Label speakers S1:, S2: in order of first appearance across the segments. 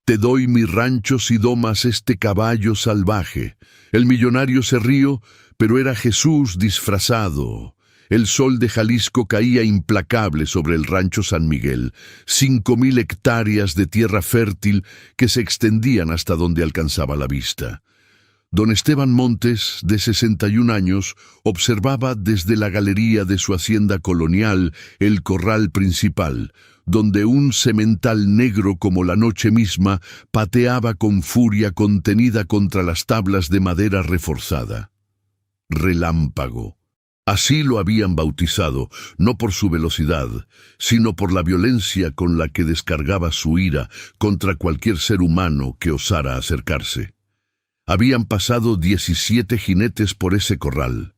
S1: Te doy mi rancho si domas este caballo salvaje. El millonario se rió, pero era Jesús disfrazado. El sol de Jalisco caía implacable sobre el rancho San Miguel, 5,000 hectáreas de tierra fértil que se extendían hasta donde alcanzaba la vista. Don Esteban Montes, de 61 años, observaba desde la galería de su hacienda colonial el corral principal, donde un semental negro como la noche misma pateaba con furia contenida contra las tablas de madera reforzada. Relámpago. Así lo habían bautizado, no por su velocidad, sino por la violencia con la que descargaba su ira contra cualquier ser humano que osara acercarse. Habían pasado 17 jinetes por ese corral,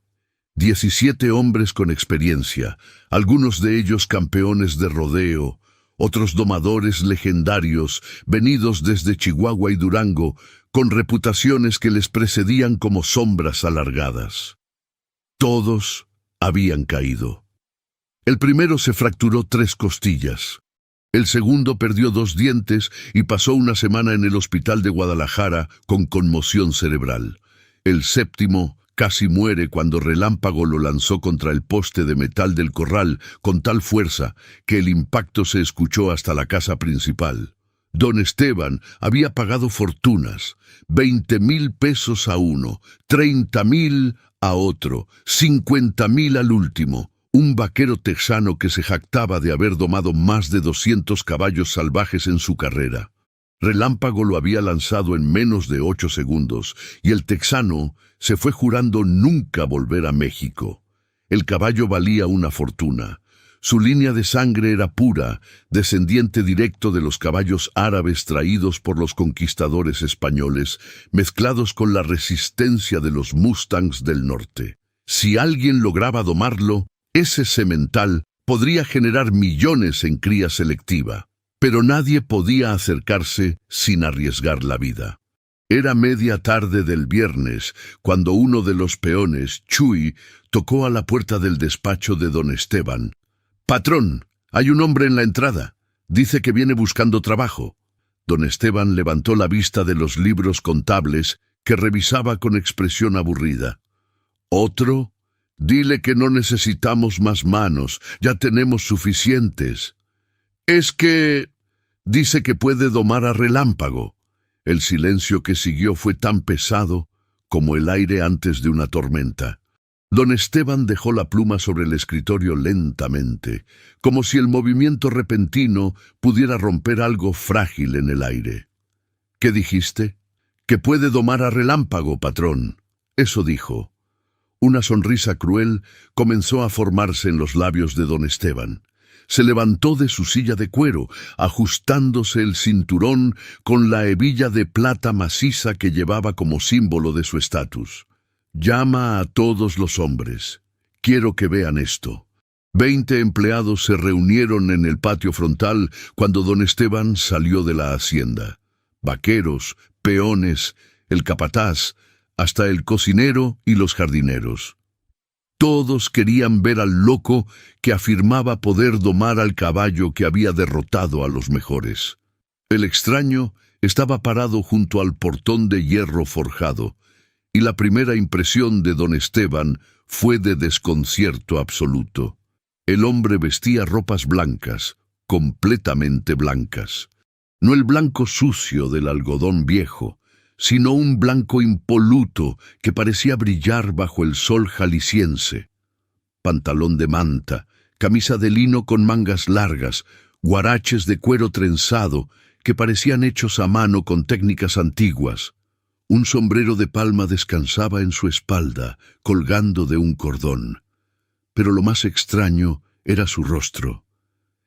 S1: 17 hombres con experiencia, algunos de ellos campeones de rodeo, otros domadores legendarios, venidos desde Chihuahua y Durango, con reputaciones que les precedían como sombras alargadas. Todos habían caído. El primero se fracturó 3 costillas. El segundo perdió 2 dientes y pasó una semana en el hospital de Guadalajara con conmoción cerebral. El séptimo casi muere cuando Relámpago lo lanzó contra el poste de metal del corral con tal fuerza que el impacto se escuchó hasta la casa principal. Don Esteban había pagado fortunas, 20,000 pesos a uno, 30,000 a otro, 50,000 al último. Un vaquero texano que se jactaba de haber domado más de 200 caballos salvajes en su carrera. Relámpago lo había lanzado en menos de 8 segundos, y el texano se fue jurando nunca volver a México. El caballo valía una fortuna. Su línea de sangre era pura, descendiente directo de los caballos árabes traídos por los conquistadores españoles, mezclados con la resistencia de los mustangs del norte. Si alguien lograba domarlo, ese semental podría generar millones en cría selectiva, pero nadie podía acercarse sin arriesgar la vida. Era media tarde del viernes cuando uno de los peones, Chuy, tocó a la puerta del despacho de don Esteban. «Patrón, hay un hombre en la entrada. Dice que viene buscando trabajo». Don Esteban levantó la vista de los libros contables que revisaba con expresión aburrida. «¿Otro? Dile que no necesitamos más manos, ya tenemos suficientes». «Es que...» «Dice que puede domar a Relámpago». El silencio que siguió fue tan pesado como el aire antes de una tormenta. Don Esteban dejó la pluma sobre el escritorio lentamente, como si el movimiento repentino pudiera romper algo frágil en el aire. «¿Qué dijiste?» «Que puede domar a Relámpago, patrón». Eso dijo. Una sonrisa cruel comenzó a formarse en los labios de don Esteban. Se levantó de su silla de cuero, ajustándose el cinturón con la hebilla de plata maciza que llevaba como símbolo de su estatus. «Llama a todos los hombres. Quiero que vean esto». 20 empleados se reunieron en el patio frontal cuando don Esteban salió de la hacienda. Vaqueros, peones, el capataz, hasta el cocinero y los jardineros. Todos querían ver al loco que afirmaba poder domar al caballo que había derrotado a los mejores. El extraño estaba parado junto al portón de hierro forjado, y la primera impresión de don Esteban fue de desconcierto absoluto. El hombre vestía ropas blancas, completamente blancas. No el blanco sucio del algodón viejo, sino un blanco impoluto que parecía brillar bajo el sol jalisciense. Pantalón de manta, camisa de lino con mangas largas, guaraches de cuero trenzado que parecían hechos a mano con técnicas antiguas. Un sombrero de palma descansaba en su espalda, colgando de un cordón. Pero lo más extraño era su rostro.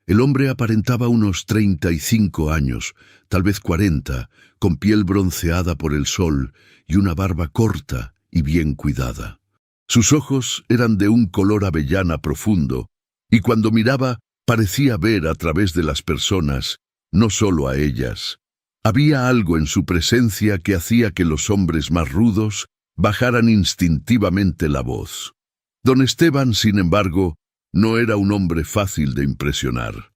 S1: El hombre aparentaba unos 35 años, tal vez 40, con piel bronceada por el sol y una barba corta y bien cuidada. Sus ojos eran de un color avellana profundo, y cuando miraba parecía ver a través de las personas, no solo a ellas. Había algo en su presencia que hacía que los hombres más rudos bajaran instintivamente la voz. Don Esteban, sin embargo, no era un hombre fácil de impresionar.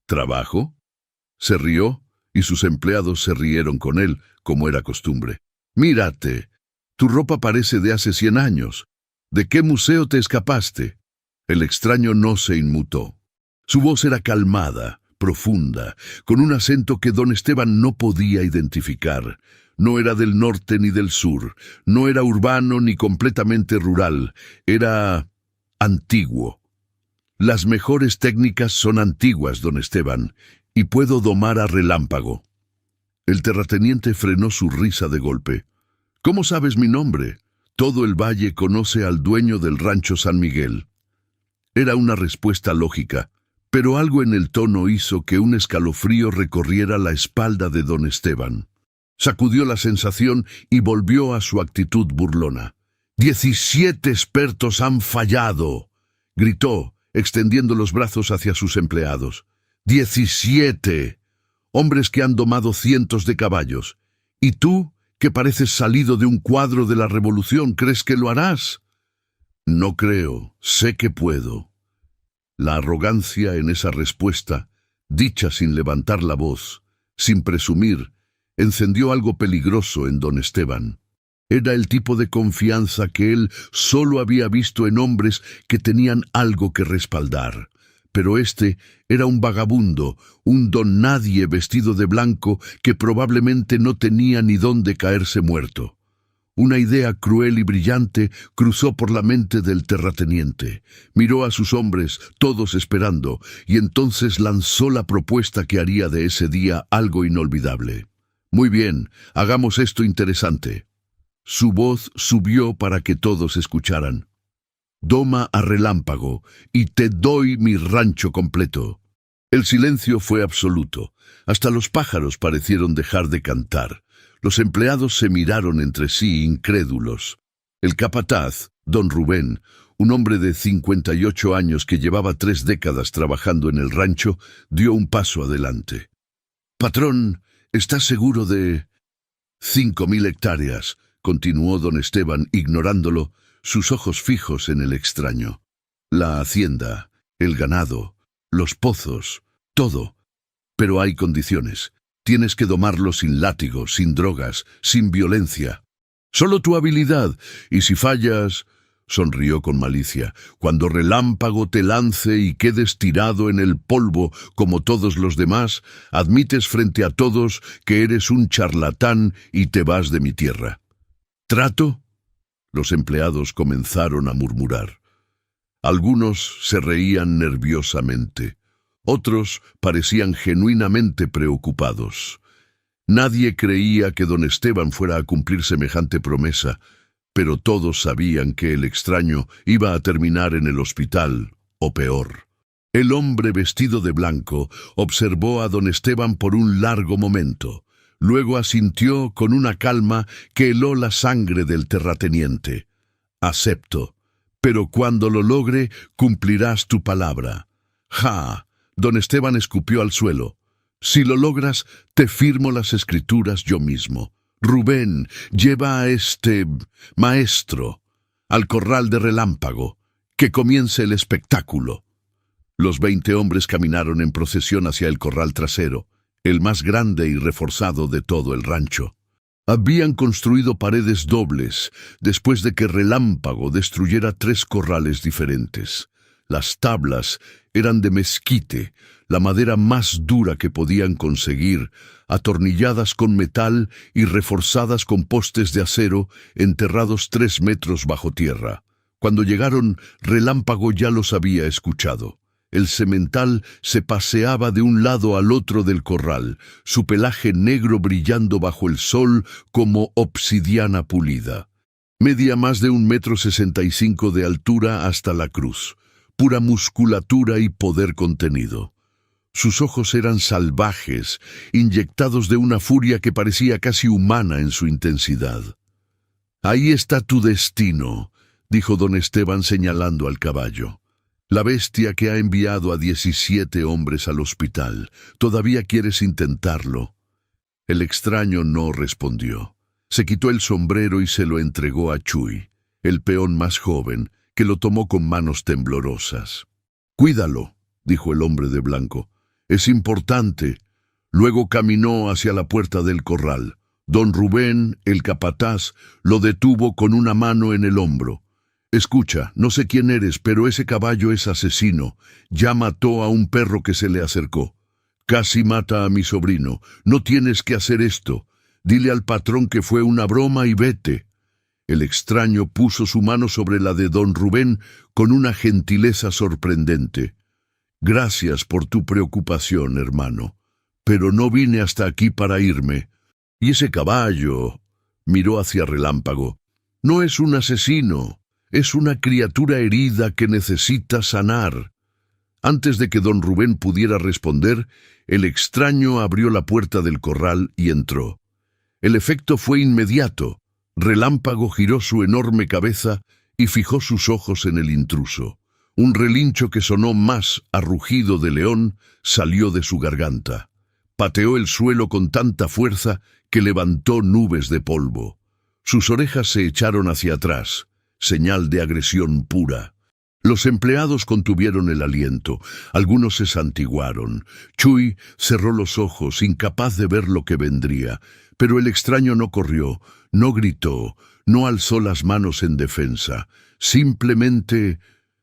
S1: «¿Trabajo?». Se rió y sus empleados se rieron con él, como era costumbre. «Mírate, tu ropa parece de hace 100 años. ¿De qué museo te escapaste?» El extraño no se inmutó. Su voz era calmada, profunda, con un acento que don Esteban no podía identificar. No era del norte ni del sur, no era urbano ni completamente rural, era antiguo. «Las mejores técnicas son antiguas, don Esteban, y puedo domar a Relámpago». El terrateniente frenó su risa de golpe. «¿Cómo sabes mi nombre? Todo el valle conoce al dueño del rancho San Miguel». Era una respuesta lógica, pero algo en el tono hizo que un escalofrío recorriera la espalda de don Esteban. Sacudió la sensación y volvió a su actitud burlona. «17 expertos han fallado», gritó, extendiendo los brazos hacia sus empleados. «17. Hombres que han domado cientos de caballos. ¿Y tú, que pareces salido de un cuadro de la Revolución, crees que lo harás?» «No creo, sé que puedo». La arrogancia en esa respuesta, dicha sin levantar la voz, sin presumir, encendió algo peligroso en don Esteban. Era el tipo de confianza que él solo había visto en hombres que tenían algo que respaldar. Pero este era un vagabundo, un don nadie vestido de blanco que probablemente no tenía ni dónde caerse muerto. Una idea cruel y brillante cruzó por la mente del terrateniente. Miró a sus hombres, todos esperando, y entonces lanzó la propuesta que haría de ese día algo inolvidable. «Muy bien, hagamos esto interesante». Su voz subió para que todos escucharan. «Doma a Relámpago, y te doy mi rancho completo». El silencio fue absoluto. Hasta los pájaros parecieron dejar de cantar. Los empleados se miraron entre sí incrédulos. El capataz, don Rubén, un hombre de 58 años que llevaba 3 décadas trabajando en el rancho, dio un paso adelante. «Patrón, ¿estás seguro de...?» 5.000 hectáreas, continuó don Esteban, ignorándolo, sus ojos fijos en el extraño. «La hacienda, el ganado, los pozos, todo. Pero hay condiciones. Tienes que domarlo sin látigo, sin drogas, sin violencia. Solo tu habilidad, y si fallas...» Sonrió con malicia. «Cuando Relámpago te lance y quedes tirado en el polvo como todos los demás, admites frente a todos que eres un charlatán y te vas de mi tierra. ¿Trato?» Los empleados comenzaron a murmurar. Algunos se reían nerviosamente. Otros parecían genuinamente preocupados. Nadie creía que don Esteban fuera a cumplir semejante promesa, pero todos sabían que el extraño iba a terminar en el hospital, o peor. El hombre vestido de blanco observó a don Esteban por un largo momento. Luego asintió con una calma que heló la sangre del terrateniente. «Acepto, pero cuando lo logre, cumplirás tu palabra». «Ja». Don Esteban escupió al suelo. «Si lo logras, te firmo las escrituras yo mismo. Rubén, lleva a este maestro al corral de Relámpago. Que comience el espectáculo». Los 20 hombres caminaron en procesión hacia el corral trasero, el más grande y reforzado de todo el rancho. Habían construido paredes dobles después de que Relámpago destruyera 3 corrales diferentes. Las tablas eran de mezquite, la madera más dura que podían conseguir, atornilladas con metal y reforzadas con postes de acero enterrados 3 metros bajo tierra. Cuando llegaron, Relámpago ya los había escuchado. El semental se paseaba de un lado al otro del corral, su pelaje negro brillando bajo el sol como obsidiana pulida. Medía más de 1,65 m de altura hasta la cruz. Pura musculatura y poder contenido. Sus ojos eran salvajes, inyectados de una furia que parecía casi humana en su intensidad. «Ahí está tu destino», dijo don Esteban señalando al caballo. «La bestia que ha enviado a 17 hombres al hospital. ¿Todavía quieres intentarlo?» El extraño no respondió. Se quitó el sombrero y se lo entregó a Chuy, el peón más joven, que lo tomó con manos temblorosas. «Cuídalo», dijo el hombre de blanco. «Es importante. Luego caminó hacia la puerta del corral. Don Rubén, el capataz, lo detuvo con una mano en el hombro. «Escucha, no sé quién eres, pero ese caballo es asesino. Ya mató a un perro que se le acercó. Casi mata a mi sobrino. No tienes que hacer esto. Dile al patrón que fue una broma y vete». El extraño puso su mano sobre la de don Rubén con una gentileza sorprendente. «Gracias por tu preocupación, hermano. Pero no vine hasta aquí para irme. Y ese caballo», miró hacia Relámpago, «no es un asesino. Es una criatura herida que necesita sanar». Antes de que don Rubén pudiera responder, el extraño abrió la puerta del corral y entró. El efecto fue inmediato. Relámpago giró su enorme cabeza y fijó sus ojos en el intruso. Un relincho que sonó más a rugido de león salió de su garganta. Pateó el suelo con tanta fuerza que levantó nubes de polvo. Sus orejas se echaron hacia atrás, señal de agresión pura. Los empleados contuvieron el aliento, algunos se santiguaron. Chuy cerró los ojos, incapaz de ver lo que vendría, pero el extraño no corrió, no gritó, no alzó las manos en defensa. Simplemente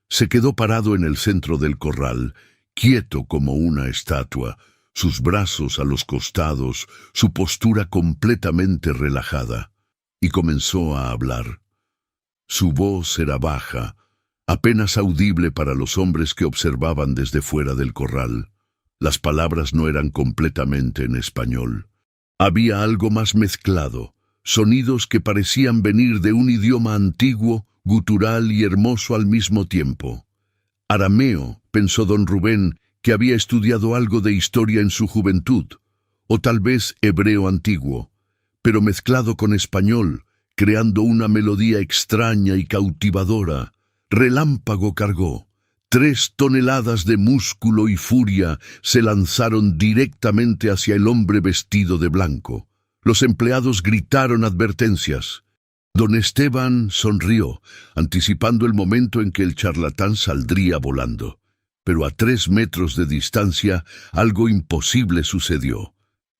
S1: se quedó parado en el centro del corral, quieto como una estatua, sus brazos a los costados, su postura completamente relajada, y comenzó a hablar. Su voz era baja, apenas audible para los hombres que observaban desde fuera del corral. Las palabras no eran completamente en español. Había algo más mezclado, sonidos que parecían venir de un idioma antiguo, gutural y hermoso al mismo tiempo. Arameo, pensó don Rubén, que había estudiado algo de historia en su juventud, o tal vez hebreo antiguo, pero mezclado con español, creando una melodía extraña y cautivadora. Relámpago cargó. 3 toneladas de músculo y furia se lanzaron directamente hacia el hombre vestido de blanco. Los empleados gritaron advertencias. Don Esteban sonrió, anticipando el momento en que el charlatán saldría volando. Pero a 3 metros de distancia, algo imposible sucedió.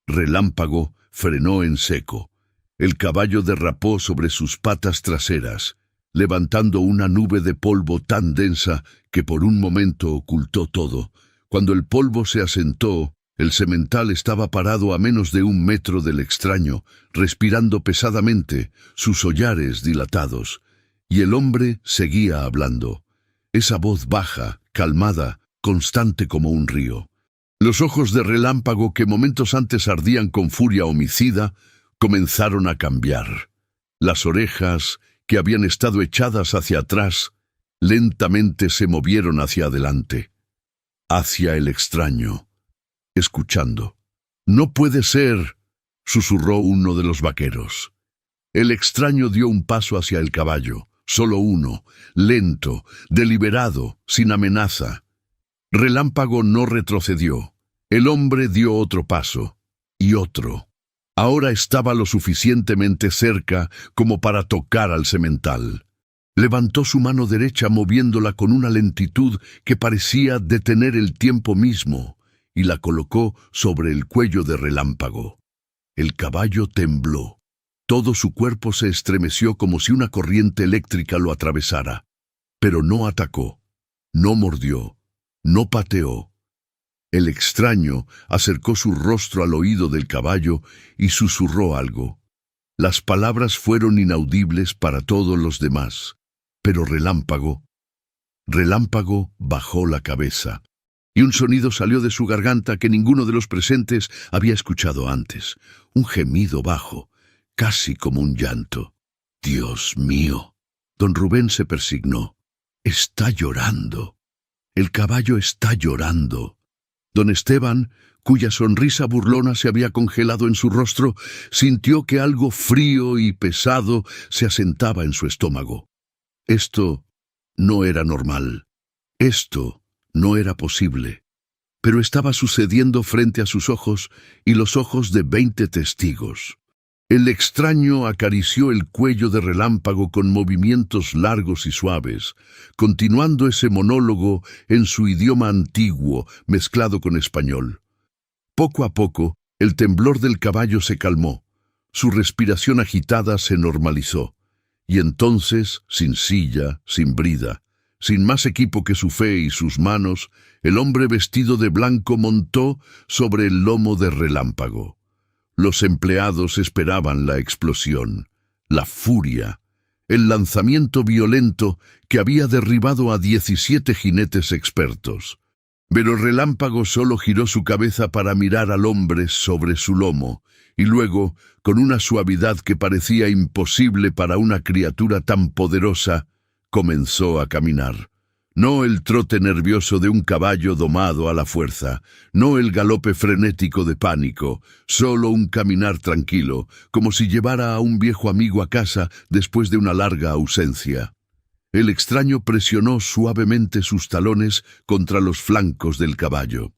S1: Relámpago frenó en seco. El caballo derrapó sobre sus patas traseras, levantando una nube de polvo tan densa que por un momento ocultó todo. Cuando el polvo se asentó, el semental estaba parado a menos de 1 metro del extraño, respirando pesadamente, sus hollares dilatados, y el hombre seguía hablando. Esa voz baja, calmada, constante como un río. Los ojos de Relámpago, que momentos antes ardían con furia homicida, comenzaron a cambiar. Las orejas, que habían estado echadas hacia atrás, lentamente se movieron hacia adelante, hacia el extraño, escuchando. «No puede ser», susurró uno de los vaqueros. El extraño dio un paso hacia el caballo, solo uno, lento, deliberado, sin amenaza. Relámpago no retrocedió. El hombre dio otro paso, y otro. Ahora estaba lo suficientemente cerca como para tocar al semental. Levantó su mano derecha moviéndola con una lentitud que parecía detener el tiempo mismo, y la colocó sobre el cuello de Relámpago. El caballo tembló. Todo su cuerpo se estremeció como si una corriente eléctrica lo atravesara. Pero no atacó, no mordió, no pateó. El extraño acercó su rostro al oído del caballo y susurró algo. Las palabras fueron inaudibles para todos los demás, pero Relámpago bajó la cabeza, y un sonido salió de su garganta que ninguno de los presentes había escuchado antes. Un gemido bajo, casi como un llanto. «Dios mío». Don Rubén se persignó. «Está llorando. El caballo está llorando». Don Esteban, cuya sonrisa burlona se había congelado en su rostro, sintió que algo frío y pesado se asentaba en su estómago. Esto no era normal. Esto no era posible. Pero estaba sucediendo frente a sus ojos y los ojos de 20 testigos. El extraño acarició el cuello de Relámpago con movimientos largos y suaves, continuando ese monólogo en su idioma antiguo mezclado con español. Poco a poco, el temblor del caballo se calmó, su respiración agitada se normalizó, y entonces, sin silla, sin brida, sin más equipo que su fe y sus manos, el hombre vestido de blanco montó sobre el lomo de Relámpago. Los empleados esperaban la explosión, la furia, el lanzamiento violento que había derribado a 17 jinetes expertos. Pero Relámpago solo giró su cabeza para mirar al hombre sobre su lomo, y luego, con una suavidad que parecía imposible para una criatura tan poderosa, comenzó a caminar. No el trote nervioso de un caballo domado a la fuerza, no el galope frenético de pánico, solo un caminar tranquilo, como si llevara a un viejo amigo a casa después de una larga ausencia. El extraño presionó suavemente sus talones contra los flancos del caballo.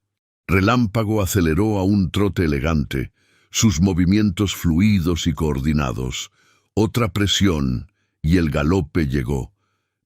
S1: Relámpago aceleró a un trote elegante, sus movimientos fluidos y coordinados. Otra presión, y el galope llegó.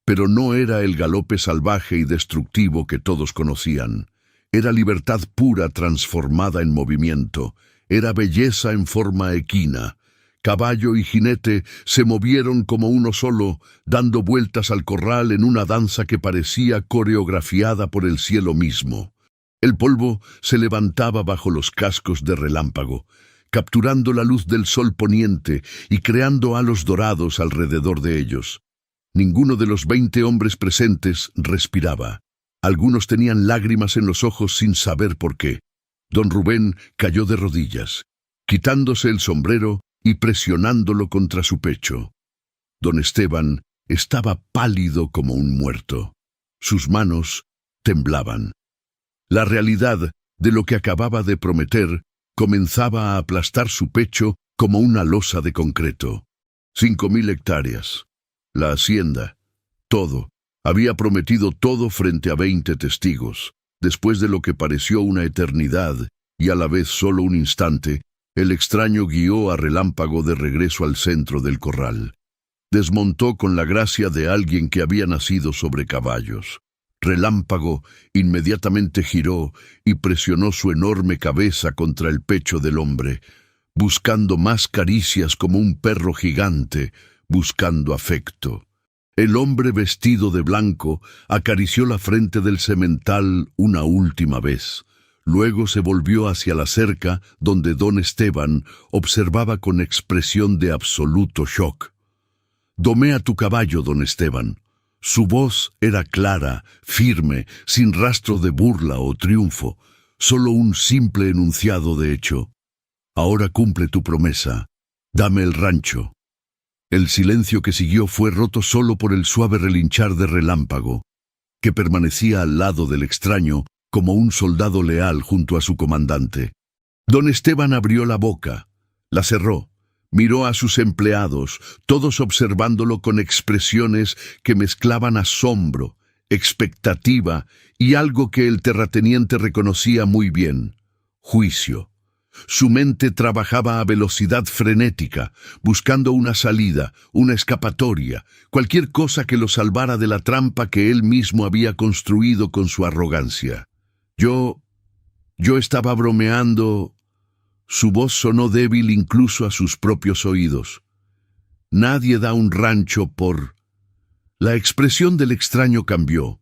S1: Pero no era el galope salvaje y destructivo que todos conocían. Era libertad pura transformada en movimiento. Era belleza en forma equina. Caballo y jinete se movieron como uno solo, dando vueltas al corral en una danza que parecía coreografiada por el cielo mismo. El polvo se levantaba bajo los cascos de Relámpago, capturando la luz del sol poniente y creando halos dorados alrededor de ellos. Ninguno de los 20 hombres presentes respiraba. Algunos tenían lágrimas en los ojos sin saber por qué. Don Rubén cayó de rodillas, quitándose el sombrero y presionándolo contra su pecho. Don Esteban estaba pálido como un muerto. Sus manos temblaban. La realidad de lo que acababa de prometer comenzaba a aplastar su pecho como una losa de concreto. 5.000 hectáreas. La hacienda. Todo. Había prometido todo frente a 20 testigos. Después de lo que pareció una eternidad, y a la vez solo un instante, el extraño guió a Relámpago de regreso al centro del corral. Desmontó con la gracia de alguien que había nacido sobre caballos. Relámpago inmediatamente giró y presionó su enorme cabeza contra el pecho del hombre, buscando más caricias como un perro gigante, buscando afecto. El hombre vestido de blanco acarició la frente del semental una última vez. Luego se volvió hacia la cerca donde don Esteban observaba con expresión de absoluto shock. «Domé a tu caballo, don Esteban». Su voz era clara, firme, sin rastro de burla o triunfo, solo un simple enunciado de hecho. «Ahora cumple tu promesa. Dame el rancho». El silencio que siguió fue roto solo por el suave relinchar de Relámpago, que permanecía al lado del extraño como un soldado leal junto a su comandante. Don Esteban abrió la boca, la cerró, miró a sus empleados, todos observándolo con expresiones que mezclaban asombro, expectativa y algo que el terrateniente reconocía muy bien: juicio. Su mente trabajaba a velocidad frenética, buscando una salida, una escapatoria, cualquier cosa que lo salvara de la trampa que él mismo había construido con su arrogancia. Yo estaba bromeando. Su voz sonó débil incluso a sus propios oídos. Nadie da un rancho por... La expresión del extraño cambió.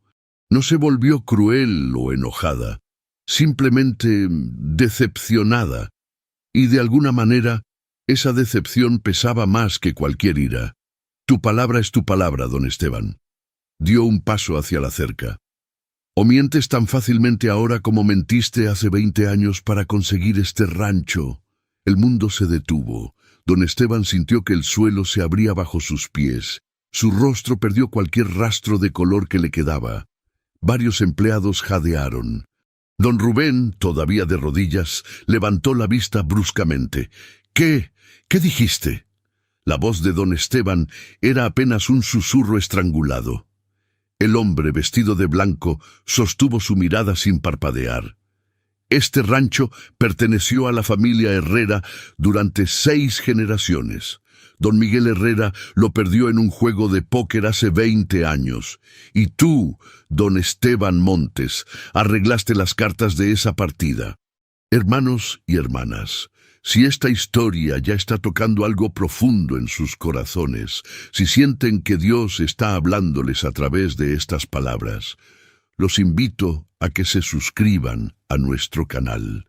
S1: No se volvió cruel o enojada, simplemente decepcionada, y de alguna manera esa decepción pesaba más que cualquier ira. Tu palabra es tu palabra, don Esteban. Dio un paso hacia la cerca. ¿O mientes tan fácilmente ahora como mentiste hace 20 años para conseguir este rancho? El mundo se detuvo. Don Esteban sintió que el suelo se abría bajo sus pies. Su rostro perdió cualquier rastro de color que le quedaba. Varios empleados jadearon. Don Rubén, todavía de rodillas, levantó la vista bruscamente. ¿Qué dijiste? La voz de don Esteban era apenas un susurro estrangulado. El hombre vestido de blanco sostuvo su mirada sin parpadear. Este rancho perteneció a la familia Herrera durante 6 generaciones. Don Miguel Herrera lo perdió en un juego de póker hace 20 años. Y tú, don Esteban Montes, arreglaste las cartas de esa partida. Hermanos y hermanas, si esta historia ya está tocando algo profundo en sus corazones, si sienten que Dios está hablándoles a través de estas palabras, los invito a que se suscriban a nuestro canal.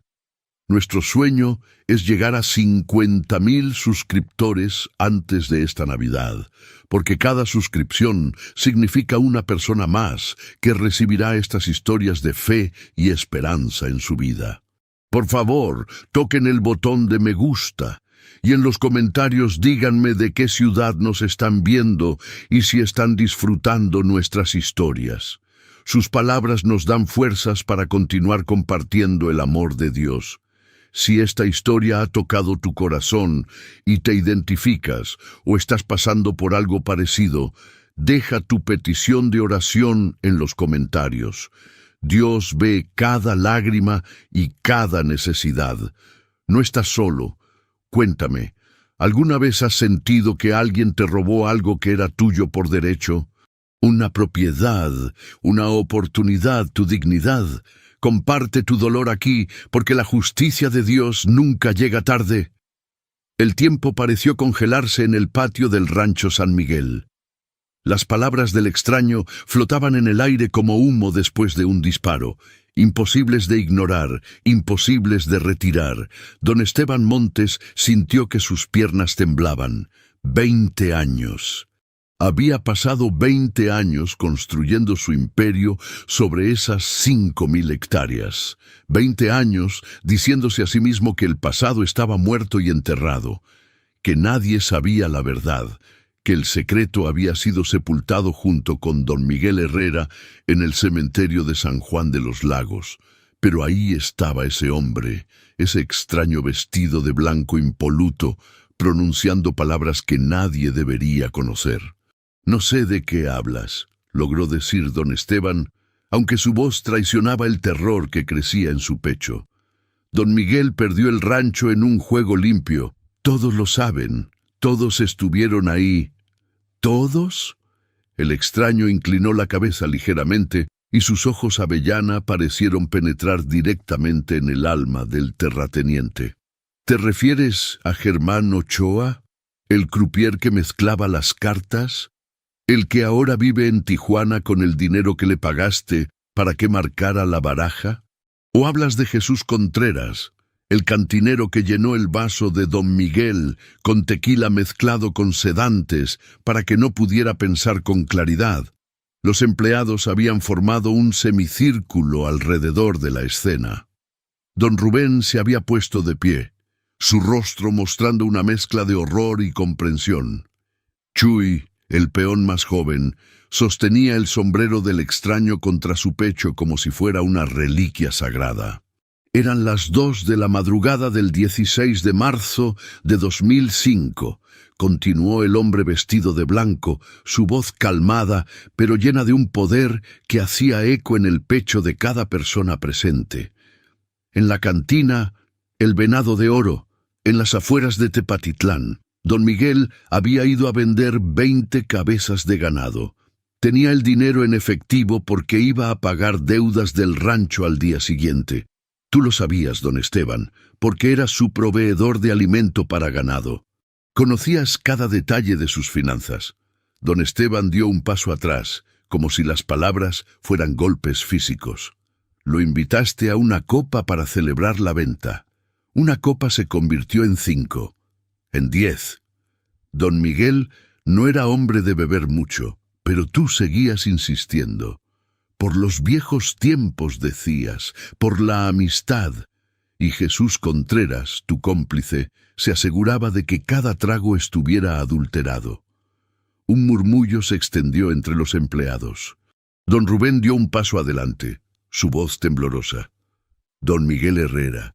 S1: Nuestro sueño es llegar a 50,000 suscriptores antes de esta Navidad, porque cada suscripción significa una persona más que recibirá estas historias de fe y esperanza en su vida. Por favor, toquen el botón de me gusta y en los comentarios díganme de qué ciudad nos están viendo y si están disfrutando nuestras historias. Sus palabras nos dan fuerzas para continuar compartiendo el amor de Dios. Si esta historia ha tocado tu corazón y te identificas o estás pasando por algo parecido, deja tu petición de oración en los comentarios. Dios ve cada lágrima y cada necesidad. No estás solo. Cuéntame, ¿alguna vez has sentido que alguien te robó algo que era tuyo por derecho? Una propiedad, una oportunidad, tu dignidad. Comparte tu dolor aquí, porque la justicia de Dios nunca llega tarde. El tiempo pareció congelarse en el patio del rancho San Miguel. Las palabras del extraño flotaban en el aire como humo después de un disparo, imposibles de ignorar, imposibles de retirar. Don Esteban Montes sintió que sus piernas temblaban. 20 años. Había pasado 20 años construyendo su imperio sobre esas 5,000 hectáreas. 20 años diciéndose a sí mismo que el pasado estaba muerto y enterrado, que nadie sabía la verdad, que el secreto había sido sepultado junto con don Miguel Herrera en el cementerio de San Juan de los Lagos. Pero ahí estaba ese hombre, ese extraño vestido de blanco impoluto, pronunciando palabras que nadie debería conocer. «No sé de qué hablas», logró decir don Esteban, aunque su voz traicionaba el terror que crecía en su pecho. Don Miguel perdió el rancho en un juego limpio. Todos lo saben, todos estuvieron ahí. ¿Todos? El extraño inclinó la cabeza ligeramente y sus ojos avellana parecieron penetrar directamente en el alma del terrateniente. ¿Te refieres a Germán Ochoa, el croupier que mezclaba las cartas? ¿El que ahora vive en Tijuana con el dinero que le pagaste para que marcara la baraja? ¿O hablas de Jesús Contreras, el cantinero que llenó el vaso de don Miguel con tequila mezclado con sedantes para que no pudiera pensar con claridad? Los empleados habían formado un semicírculo alrededor de la escena. Don Rubén se había puesto de pie, su rostro mostrando una mezcla de horror y comprensión. Chuy, el peón más joven, sostenía el sombrero del extraño contra su pecho como si fuera una reliquia sagrada. Eran las 2 de la madrugada del 16 de marzo de 2005. Continuó el hombre vestido de blanco, su voz calmada, pero llena de un poder que hacía eco en el pecho de cada persona presente. En la cantina, el Venado de Oro, en las afueras de Tepatitlán, don Miguel había ido a vender 20 cabezas de ganado. Tenía el dinero en efectivo porque iba a pagar deudas del rancho al día siguiente. Tú lo sabías, don Esteban, porque eras su proveedor de alimento para ganado. Conocías cada detalle de sus finanzas. Don Esteban dio un paso atrás, como si las palabras fueran golpes físicos. Lo invitaste a una copa para celebrar la venta. Una copa se convirtió en 5. En 10. Don Miguel no era hombre de beber mucho, pero tú seguías insistiendo. Por los viejos tiempos, decías, por la amistad. Y Jesús Contreras, tu cómplice, se aseguraba de que cada trago estuviera adulterado. Un murmullo se extendió entre los empleados. Don Rubén dio un paso adelante, su voz temblorosa. Don Miguel Herrera.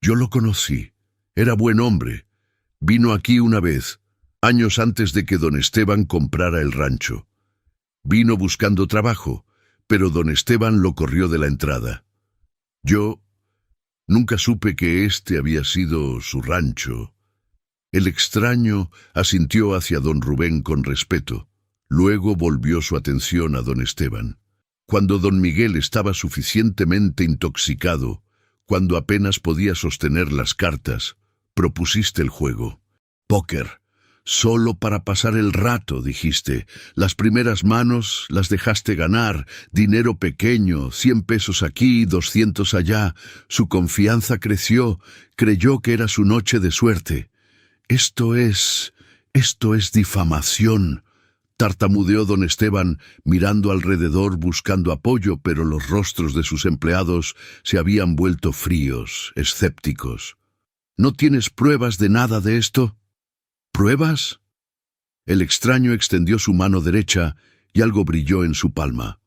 S1: Yo lo conocí. Era buen hombre. Vino aquí una vez, años antes de que don Esteban comprara el rancho. Vino buscando trabajo, pero don Esteban lo corrió de la entrada. Yo nunca supe que este había sido su rancho. El extraño asintió hacia don Rubén con respeto. Luego volvió su atención a don Esteban. Cuando don Miguel estaba suficientemente intoxicado, Cuando apenas podía sostener las cartas, propusiste el juego. Póker. Solo para pasar el rato, dijiste. Las primeras manos las dejaste ganar, dinero pequeño, 100 pesos aquí, 200 allá. Su confianza creció, creyó que era su noche de suerte. Esto es difamación, tartamudeó don Esteban, mirando alrededor buscando apoyo, pero los rostros de sus empleados se habían vuelto fríos, escépticos. ¿No tienes pruebas de nada de esto? ¿Pruebas? El extraño extendió su mano derecha y algo brilló en su palma.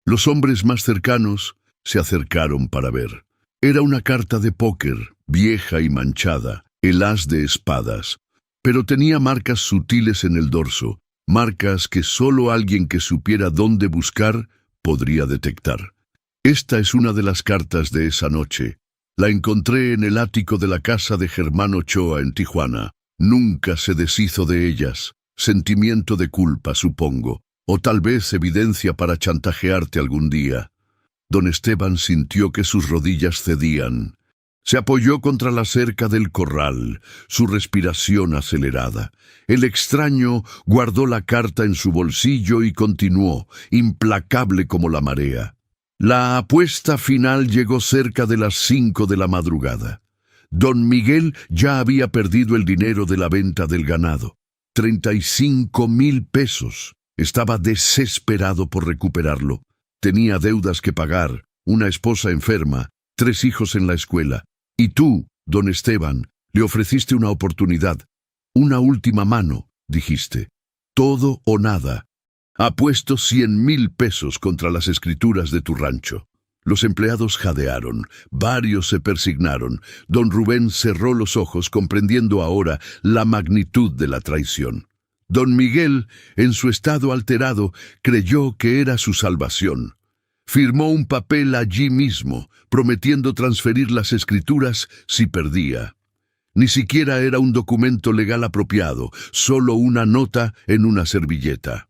S1: Los hombres más cercanos se acercaron para ver. Era una carta de póker, vieja y manchada, el as de espadas, pero tenía marcas sutiles en el dorso, marcas que solo alguien que supiera dónde buscar podría detectar. Esta es una de las cartas de esa noche. La encontré en el ático de la casa de Germán Ochoa en Tijuana. Nunca se deshizo de ellas. Sentimiento de culpa, supongo, o tal vez evidencia para chantajearte algún día. Don Esteban sintió que sus rodillas cedían. Se apoyó contra la cerca del corral, su respiración acelerada. El extraño guardó la carta en su bolsillo y continuó, implacable como la marea. La apuesta final llegó cerca de las 5 de la madrugada. Don Miguel ya había perdido el dinero de la venta del ganado. 35,000 pesos. Estaba desesperado por recuperarlo. Tenía deudas que pagar, una esposa enferma, 3 hijos en la escuela. Y tú, don Esteban, le ofreciste una oportunidad. Una última mano, dijiste. Todo o nada. Apuesto 100,000 pesos contra las escrituras de tu rancho. Los empleados jadearon, varios se persignaron. Don Rubén cerró los ojos, comprendiendo ahora la magnitud de la traición. Don Miguel, en su estado alterado, creyó que era su salvación. Firmó un papel allí mismo, prometiendo transferir las escrituras si perdía. Ni siquiera era un documento legal apropiado, solo una nota en una servilleta.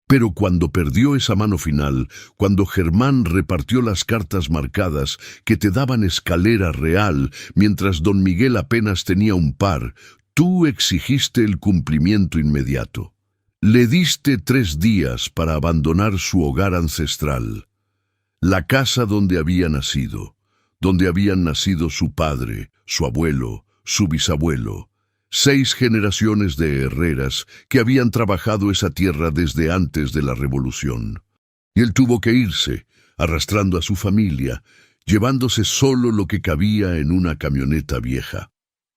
S1: Pero cuando perdió esa mano final, cuando Germán repartió las cartas marcadas que te daban escalera real, mientras don Miguel apenas tenía un par, tú exigiste el cumplimiento inmediato. Le diste 3 días para abandonar su hogar ancestral, la casa donde había nacido, donde habían nacido su padre, su abuelo, su bisabuelo. 6 generaciones de herreras que habían trabajado esa tierra desde antes de la Revolución. Y él tuvo que irse, arrastrando a su familia, llevándose solo lo que cabía en una camioneta vieja.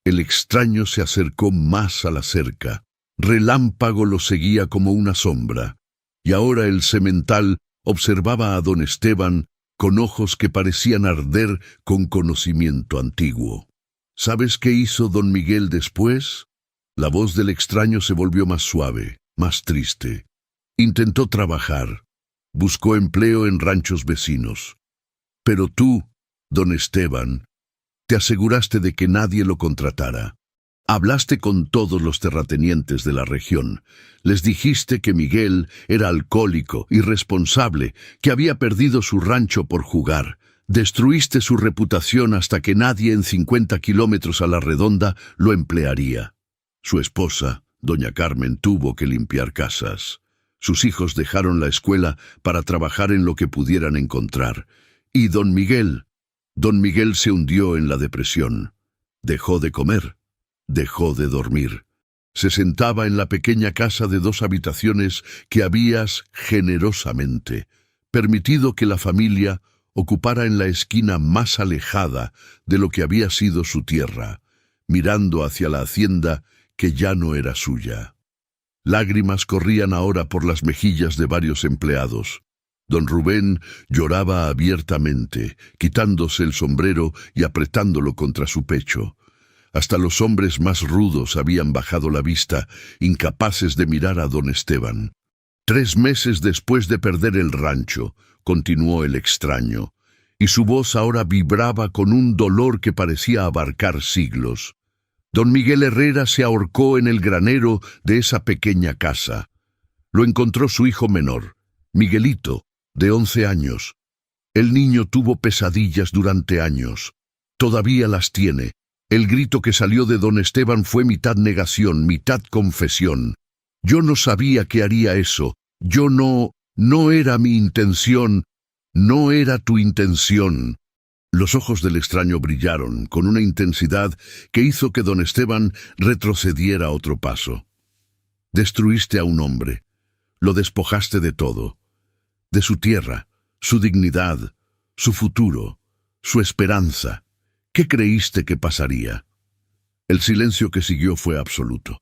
S1: El extraño se acercó más a la cerca. Relámpago lo seguía como una sombra, y ahora el semental observaba a don Esteban con ojos que parecían arder con conocimiento antiguo. ¿Sabes qué hizo don Miguel después? La voz del extraño se volvió más suave, más triste. Intentó trabajar. Buscó empleo en ranchos vecinos. Pero tú, don Esteban, te aseguraste de que nadie lo contratara. Hablaste con todos los terratenientes de la región. Les dijiste que Miguel era alcohólico, irresponsable, que había perdido su rancho por jugar. Destruiste su reputación hasta que nadie en 50 kilómetros a la redonda lo emplearía. Su esposa, doña Carmen, tuvo que limpiar casas. Sus hijos dejaron la escuela para trabajar en lo que pudieran encontrar. Y don Miguel se hundió en la depresión. Dejó de comer, dejó de dormir. Se sentaba en la pequeña casa de 2 habitaciones que habías generosamente permitido que la familia ocupara en la esquina más alejada de lo que había sido su tierra, mirando hacia la hacienda que ya no era suya. Lágrimas corrían ahora por las mejillas de varios empleados. Don Rubén lloraba abiertamente, quitándose el sombrero y apretándolo contra su pecho. Hasta los hombres más rudos habían bajado la vista, incapaces de mirar a don Esteban. 3 meses después de perder el rancho, continuó el extraño, y su voz ahora vibraba con un dolor que parecía abarcar siglos. Don Miguel Herrera se ahorcó en el granero de esa pequeña casa. Lo encontró su hijo menor, Miguelito, de 11 años. El niño tuvo pesadillas durante años. Todavía las tiene. El grito que salió de don Esteban fue mitad negación, mitad confesión. Yo no sabía que haría eso. No era mi intención. No era tu intención. Los ojos del extraño brillaron con una intensidad que hizo que don Esteban retrocediera otro paso. Destruiste a un hombre. Lo despojaste de todo. De su tierra, su dignidad, su futuro, su esperanza. ¿Qué creíste que pasaría? El silencio que siguió fue absoluto.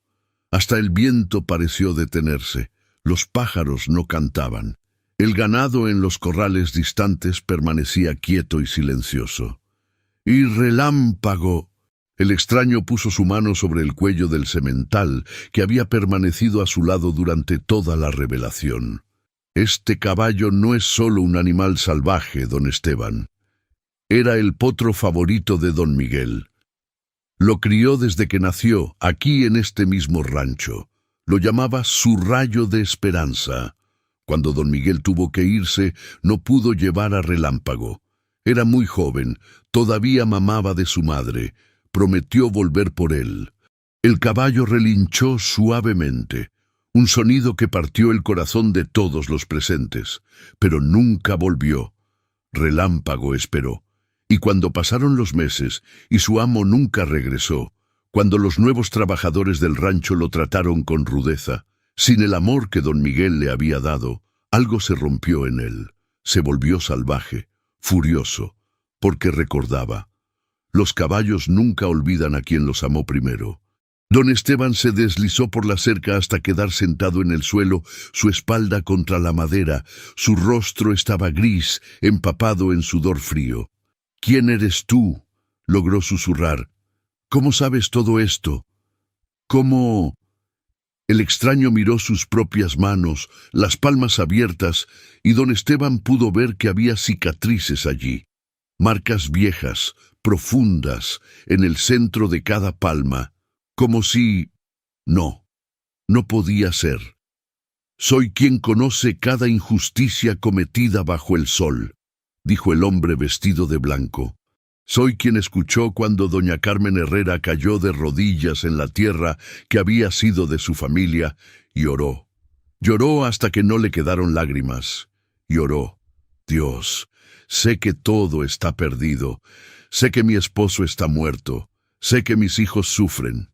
S1: Hasta el viento pareció detenerse. Los pájaros no cantaban. El ganado en los corrales distantes permanecía quieto y silencioso. ¡Y relámpago! El extraño puso su mano sobre el cuello del semental, que había permanecido a su lado durante toda la revelación. Este caballo no es solo un animal salvaje, don Esteban. Era el potro favorito de don Miguel. Lo crió desde que nació, aquí en este mismo rancho. Lo llamaba su rayo de esperanza. Cuando don Miguel tuvo que irse, no pudo llevar a Relámpago. Era muy joven, todavía mamaba de su madre. Prometió volver por él. El caballo relinchó suavemente, un sonido que partió el corazón de todos los presentes, pero nunca volvió. Relámpago esperó. Y cuando pasaron los meses y su amo nunca regresó, cuando los nuevos trabajadores del rancho lo trataron con rudeza, sin el amor que don Miguel le había dado, algo se rompió en él. Se volvió salvaje, furioso, porque recordaba. Los caballos nunca olvidan a quien los amó primero. Don Esteban se deslizó por la cerca hasta quedar sentado en el suelo, su espalda contra la madera. Su rostro estaba gris, empapado en sudor frío. «¿Quién eres tú?», logró susurrar. «¿Cómo sabes todo esto? ¿Cómo...?» El extraño miró sus propias manos, las palmas abiertas, y don Esteban pudo ver que había cicatrices allí. Marcas viejas, profundas, en el centro de cada palma, como si... No podía ser. «Soy quien conoce cada injusticia cometida bajo el sol», dijo el hombre vestido de blanco. «Soy quien escuchó cuando doña Carmen Herrera cayó de rodillas en la tierra que había sido de su familia y oró. Lloró hasta que no le quedaron lágrimas. Lloró. Dios, sé que todo está perdido. Sé que mi esposo está muerto. Sé que mis hijos sufren.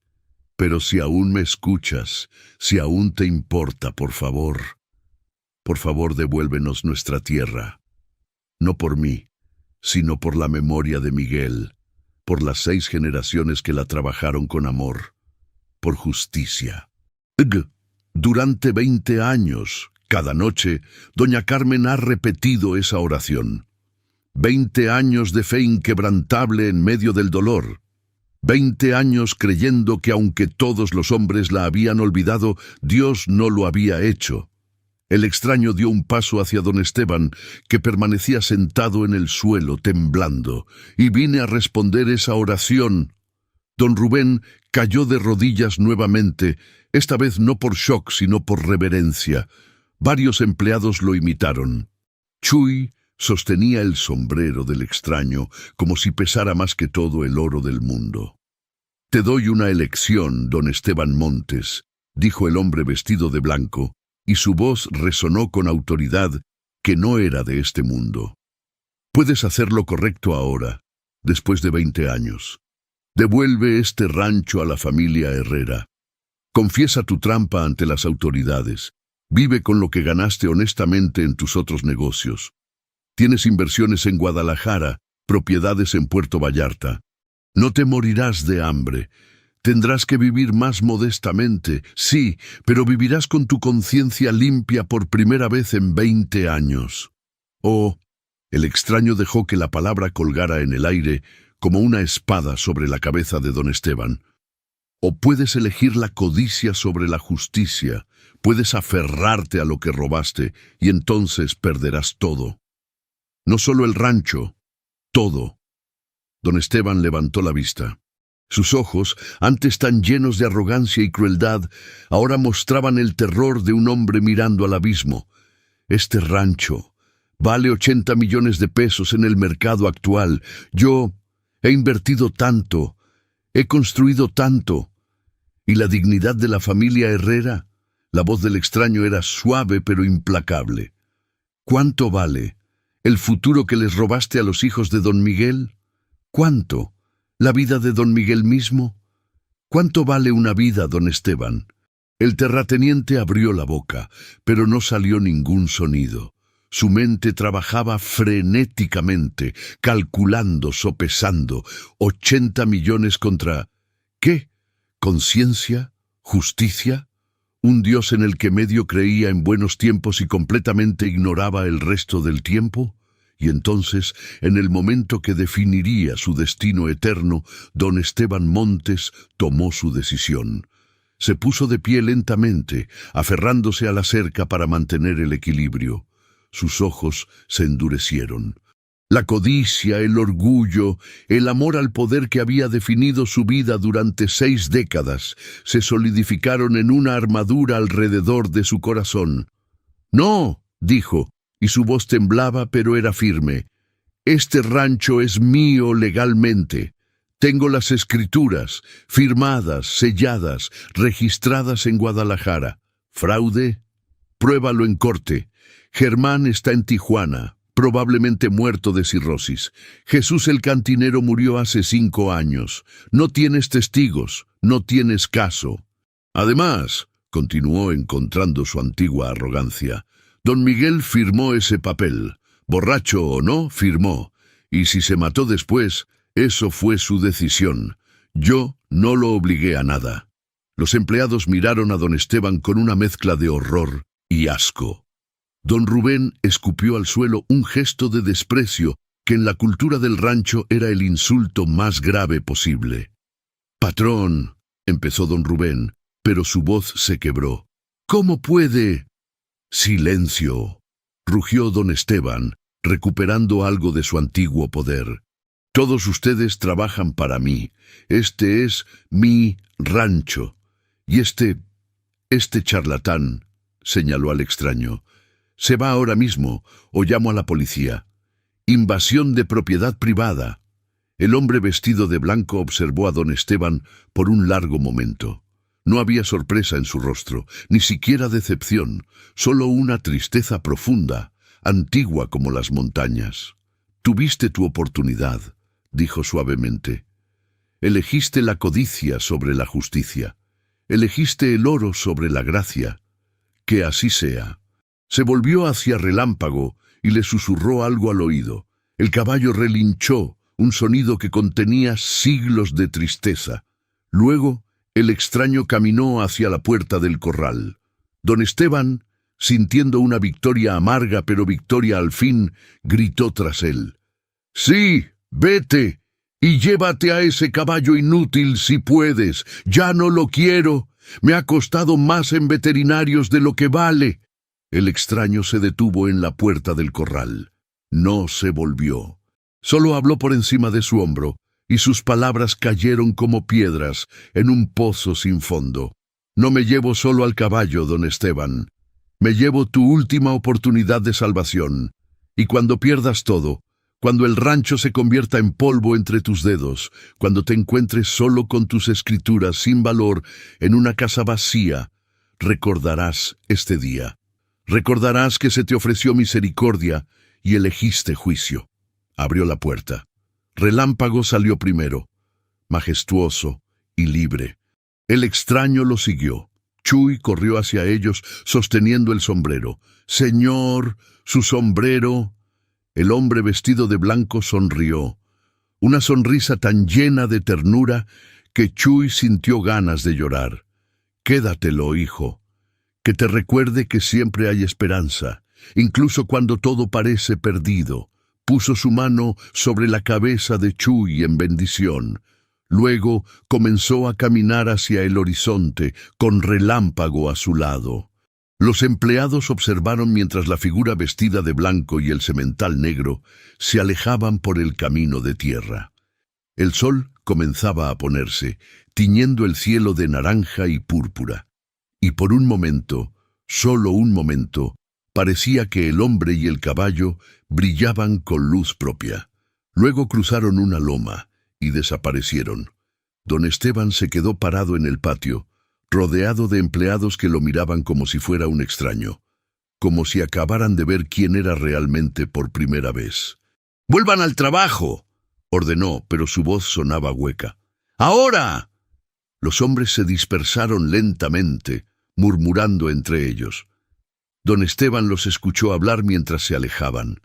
S1: Pero si aún me escuchas, si aún te importa, por favor, devuélvenos nuestra tierra. No por mí, sino por la memoria de Miguel, por las 6 generaciones que la trabajaron con amor, por justicia». Durante 20 años, cada noche, doña Carmen ha repetido esa oración. 20 años de fe inquebrantable en medio del dolor. 20 años creyendo que aunque todos los hombres la habían olvidado, Dios no lo había hecho. El extraño dio un paso hacia don Esteban, que permanecía sentado en el suelo, temblando, y vine a responder esa oración. Don Rubén cayó de rodillas nuevamente, esta vez no por shock, sino por reverencia. Varios empleados lo imitaron. Chuy sostenía el sombrero del extraño, como si pesara más que todo el oro del mundo. «Te doy una elección, don Esteban Montes», dijo el hombre vestido de blanco, y su voz resonó con autoridad que no era de este mundo. «Puedes hacer lo correcto ahora, después de 20 años. Devuelve este rancho a la familia Herrera. Confiesa tu trampa ante las autoridades. Vive con lo que ganaste honestamente en tus otros negocios. Tienes inversiones en Guadalajara, propiedades en Puerto Vallarta. No te morirás de hambre. Tendrás que vivir más modestamente, sí, pero vivirás con tu conciencia limpia por primera vez en 20 años. Oh, el extraño dejó que la palabra colgara en el aire como una espada sobre la cabeza de don Esteban. O puedes elegir la codicia sobre la justicia, puedes aferrarte a lo que robaste y entonces perderás todo. No solo el rancho, todo. Don Esteban levantó la vista. Sus ojos, antes tan llenos de arrogancia y crueldad, ahora mostraban el terror de un hombre mirando al abismo. Este rancho vale 80 millones de pesos en el mercado actual. He invertido tanto, he construido tanto. ¿Y la dignidad de la familia Herrera? La voz del extraño era suave pero implacable. ¿Cuánto vale el futuro que les robaste a los hijos de don Miguel? ¿Cuánto? ¿La vida de don Miguel mismo? ¿Cuánto vale una vida, don Esteban? El terrateniente abrió la boca, pero no salió ningún sonido. Su mente trabajaba frenéticamente, calculando, sopesando. 80 millones contra... ¿qué? ¿Conciencia? ¿Justicia? ¿Un Dios en el que medio creía en buenos tiempos y completamente ignoraba el resto del tiempo? Y entonces, en el momento que definiría su destino eterno, don Esteban Montes tomó su decisión. Se puso de pie lentamente, aferrándose a la cerca para mantener el equilibrio. Sus ojos se endurecieron. La codicia, el orgullo, el amor al poder que había definido su vida durante 6 décadas, se solidificaron en una armadura alrededor de su corazón. «No», dijo, y su voz temblaba pero era firme. «Este rancho es mío legalmente. Tengo las escrituras, firmadas, selladas, registradas en Guadalajara. ¿Fraude? Pruébalo en corte. Germán está en Tijuana, probablemente muerto de cirrosis. Jesús el cantinero murió hace 5 años. No tienes testigos, no tienes caso. Además», continuó encontrando su antigua arrogancia, «don Miguel firmó ese papel. Borracho o no, firmó. Y si se mató después, eso fue su decisión. Yo no lo obligué a nada». Los empleados miraron a don Esteban con una mezcla de horror y asco. Don Rubén escupió al suelo un gesto de desprecio que en la cultura del rancho era el insulto más grave posible. «Patrón», empezó don Rubén, pero su voz se quebró. «¿Cómo puede...» «Silencio», rugió don Esteban, recuperando algo de su antiguo poder. «Todos ustedes trabajan para mí. Este es mi rancho. Y este charlatán», señaló al extraño, «se va ahora mismo o llamo a la policía. Invasión de propiedad privada». El hombre vestido de blanco observó a don Esteban por un largo momento. No había sorpresa en su rostro, ni siquiera decepción, solo una tristeza profunda, antigua como las montañas. «Tuviste tu oportunidad», dijo suavemente. «Elegiste la codicia sobre la justicia. Elegiste el oro sobre la gracia. Que así sea». Se volvió hacia Relámpago y le susurró algo al oído. El caballo relinchó, un sonido que contenía siglos de tristeza. Luego, el extraño caminó hacia la puerta del corral. Don Esteban, sintiendo una victoria amarga pero victoria al fin, gritó tras él: «Sí, vete, y llévate a ese caballo inútil si puedes. Ya no lo quiero. Me ha costado más en veterinarios de lo que vale». El extraño se detuvo en la puerta del corral. No se volvió. Solo habló por encima de su hombro, y sus palabras cayeron como piedras en un pozo sin fondo. «No me llevo solo al caballo, don Esteban. Me llevo tu última oportunidad de salvación. Y cuando pierdas todo, cuando el rancho se convierta en polvo entre tus dedos, cuando te encuentres solo con tus escrituras sin valor en una casa vacía, recordarás este día. Recordarás que se te ofreció misericordia y elegiste juicio». Abrió la puerta. Relámpago salió primero, majestuoso y libre. El extraño lo siguió. Chuy corrió hacia ellos sosteniendo el sombrero. «Señor, su sombrero». El hombre vestido de blanco sonrió. Una sonrisa tan llena de ternura que Chuy sintió ganas de llorar. «Quédatelo, hijo. Que te recuerde que siempre hay esperanza, incluso cuando todo parece perdido». Puso su mano sobre la cabeza de Chuy en bendición. Luego comenzó a caminar hacia el horizonte, con Relámpago a su lado. Los empleados observaron mientras la figura vestida de blanco y el semental negro se alejaban por el camino de tierra. El sol comenzaba a ponerse, tiñendo el cielo de naranja y púrpura. Y por un momento, solo un momento, parecía que el hombre y el caballo brillaban con luz propia. Luego cruzaron una loma, y desaparecieron. Don Esteban se quedó parado en el patio, rodeado de empleados que lo miraban como si fuera un extraño, como si acabaran de ver quién era realmente por primera vez. «¡Vuelvan al trabajo!», ordenó, pero su voz sonaba hueca. «¡Ahora!». Los hombres se dispersaron lentamente, murmurando entre ellos. Don Esteban los escuchó hablar mientras se alejaban.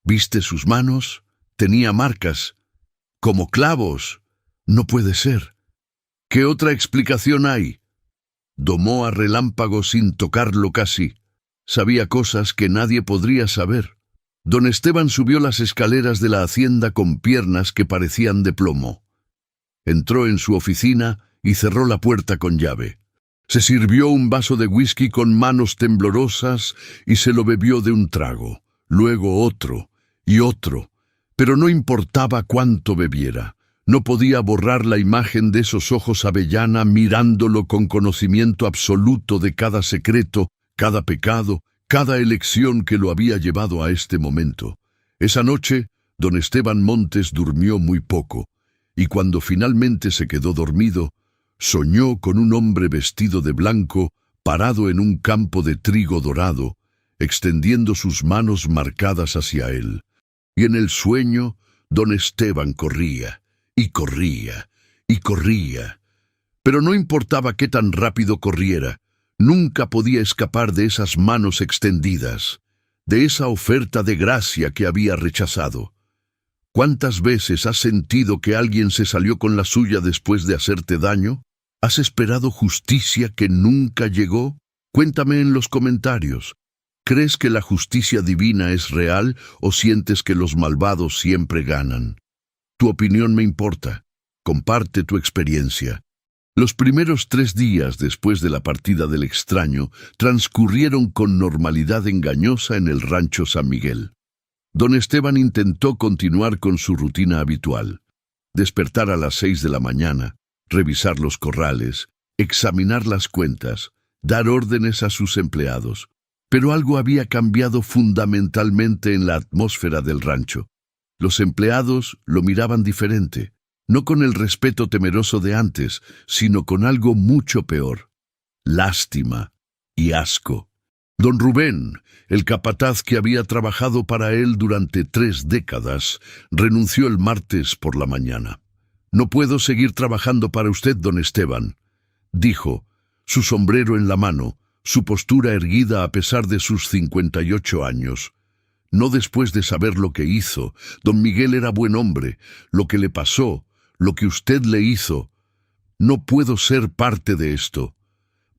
S1: «¿Viste sus manos? Tenía marcas, como clavos. No puede ser. ¿Qué otra explicación hay?». Domó a Relámpago sin tocarlo casi. Sabía cosas que nadie podría saber. Don Esteban subió las escaleras de la hacienda con piernas que parecían de plomo. Entró en su oficina y cerró la puerta con llave. Se sirvió un vaso de whisky con manos temblorosas y se lo bebió de un trago, luego otro y otro, pero no importaba cuánto bebiera. No podía borrar la imagen de esos ojos avellana mirándolo con conocimiento absoluto de cada secreto, cada pecado, cada elección que lo había llevado a este momento. Esa noche, don Esteban Montes durmió muy poco, y cuando finalmente se quedó dormido, soñó con un hombre vestido de blanco, parado en un campo de trigo dorado, extendiendo sus manos marcadas hacia él. Y en el sueño, don Esteban corría, y corría, y corría. Pero no importaba qué tan rápido corriera, nunca podía escapar de esas manos extendidas, de esa oferta de gracia que había rechazado. ¿Cuántas veces has sentido que alguien se salió con la suya después de hacerte daño? ¿Has esperado justicia que nunca llegó? Cuéntame en los comentarios. ¿Crees que la justicia divina es real o sientes que los malvados siempre ganan? Tu opinión me importa. Comparte tu experiencia. Los primeros 3 días después de la partida del extraño transcurrieron con normalidad engañosa en el rancho San Miguel. Don Esteban intentó continuar con su rutina habitual. Despertar a las 6 de la mañana, revisar los corrales, examinar las cuentas, dar órdenes a sus empleados. Pero algo había cambiado fundamentalmente en la atmósfera del rancho. Los empleados lo miraban diferente, no con el respeto temeroso de antes, sino con algo mucho peor: lástima y asco. Don Rubén, el capataz que había trabajado para él durante 3 décadas, renunció el martes por la mañana. «No puedo seguir trabajando para usted, don Esteban», dijo, su sombrero en la mano, su postura erguida a pesar de sus 58 años. No después de saber lo que hizo. Don Miguel era buen hombre. Lo que le pasó, lo que usted le hizo. No puedo ser parte de esto.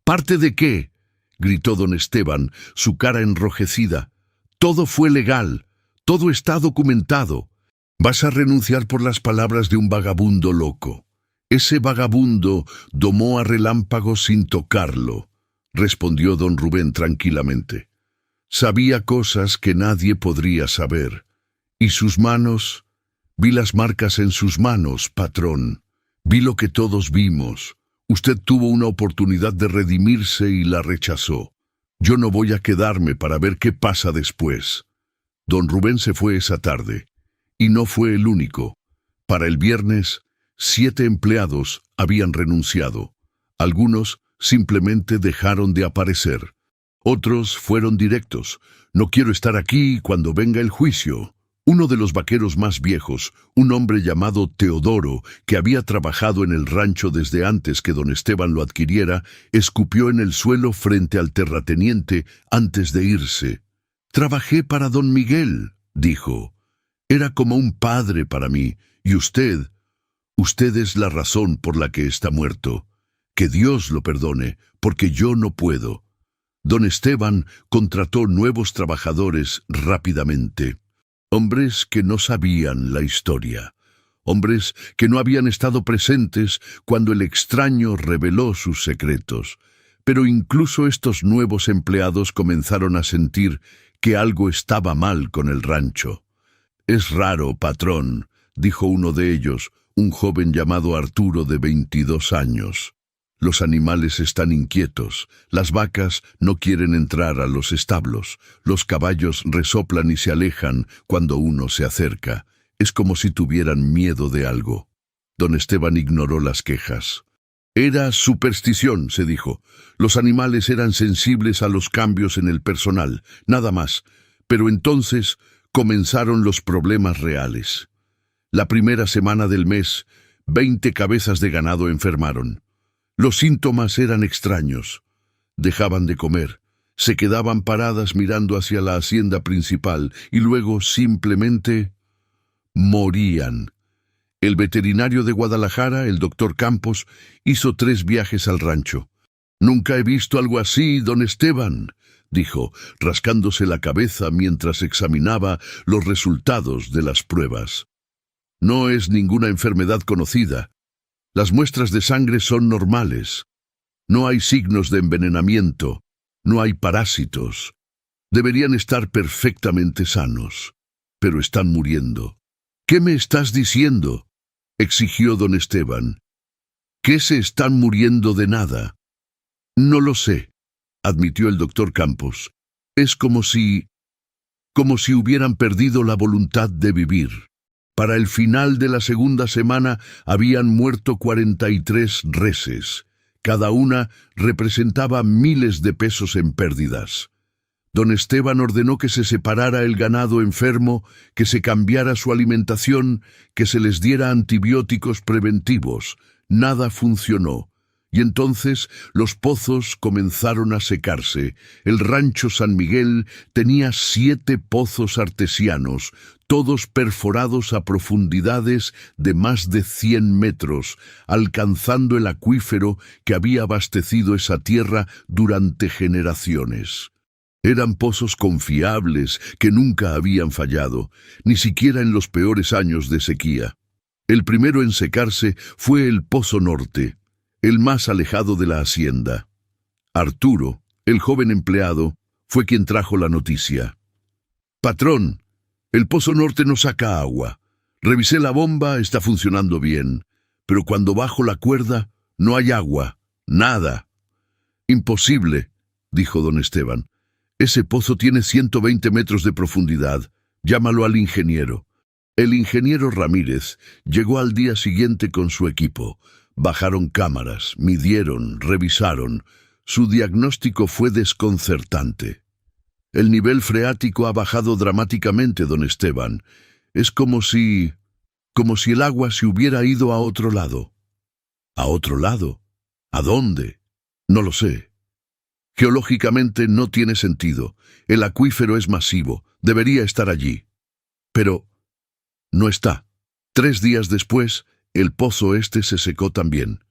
S1: ¿Parte de qué?, gritó don Esteban, su cara enrojecida. Todo fue legal. Todo está documentado. Vas a renunciar por las palabras de un vagabundo loco. Ese vagabundo domó a Relámpago sin tocarlo, respondió don Rubén tranquilamente. Sabía cosas que nadie podría saber. ¿Y sus manos? Vi las marcas en sus manos, patrón. Vi lo que todos vimos. Usted tuvo una oportunidad de redimirse y la rechazó. Yo no voy a quedarme para ver qué pasa después. Don Rubén se fue esa tarde. Y no fue el único. Para el viernes, 7 empleados habían renunciado. Algunos simplemente dejaron de aparecer. Otros fueron directos. «No quiero estar aquí cuando venga el juicio». Uno de los vaqueros más viejos, un hombre llamado Teodoro, que había trabajado en el rancho desde antes que don Esteban lo adquiriera, escupió en el suelo frente al terrateniente antes de irse. «Trabajé para don Miguel», dijo. «Era como un padre para mí, y usted es la razón por la que está muerto. Que Dios lo perdone, porque yo no puedo». Don Esteban contrató nuevos trabajadores rápidamente. Hombres que no sabían la historia. Hombres que no habían estado presentes cuando el extraño reveló sus secretos. Pero incluso estos nuevos empleados comenzaron a sentir que algo estaba mal con el rancho. «Es raro, patrón», dijo uno de ellos, un joven llamado Arturo de 22 años. «Los animales están inquietos, las vacas no quieren entrar a los establos, los caballos resoplan y se alejan cuando uno se acerca. Es como si tuvieran miedo de algo». Don Esteban ignoró las quejas. Era superstición, se dijo. Los animales eran sensibles a los cambios en el personal, nada más. Pero entonces comenzaron los problemas reales. La primera semana del mes, 20 cabezas de ganado enfermaron. Los síntomas eran extraños. Dejaban de comer, se quedaban paradas mirando hacia la hacienda principal y luego simplemente morían. El veterinario de Guadalajara, el doctor Campos, hizo 3 viajes al rancho. «Nunca he visto algo así, don Esteban», dijo, rascándose la cabeza mientras examinaba los resultados de las pruebas. «No es ninguna enfermedad conocida. Las muestras de sangre son normales. No hay signos de envenenamiento. No hay parásitos. Deberían estar perfectamente sanos. Pero están muriendo». «¿Qué me estás diciendo?», exigió don Esteban. «¿Qué se están muriendo de nada?» «No lo sé», admitió el doctor Campos. «Es como si hubieran perdido la voluntad de vivir». Para el final de la segunda semana habían muerto 43 reses. Cada una representaba miles de pesos en pérdidas. Don Esteban ordenó que se separara el ganado enfermo, que se cambiara su alimentación, que se les diera antibióticos preventivos. Nada funcionó. Y entonces los pozos comenzaron a secarse. El rancho San Miguel tenía 7 pozos artesianos, todos perforados a profundidades de más de 100 metros, alcanzando el acuífero que había abastecido esa tierra durante generaciones. Eran pozos confiables que nunca habían fallado, ni siquiera en los peores años de sequía. El primero en secarse fue el Pozo Norte, el más alejado de la hacienda. Arturo, el joven empleado, fue quien trajo la noticia. «Patrón, el Pozo Norte no saca agua. Revisé la bomba, está funcionando bien, pero cuando bajo la cuerda no hay agua, nada». «Imposible», dijo don Esteban. «Ese pozo tiene 120 metros de profundidad. Llámalo al ingeniero». El ingeniero Ramírez llegó al día siguiente con su equipo. Bajaron cámaras, midieron, revisaron. Su diagnóstico fue desconcertante. «El nivel freático ha bajado dramáticamente, don Esteban. Es como si el agua se hubiera ido a otro lado». «¿A otro lado? ¿A dónde?» «No lo sé. Geológicamente no tiene sentido. El acuífero es masivo. Debería estar allí. Pero no está». 3 días después, el pozo este se secó también.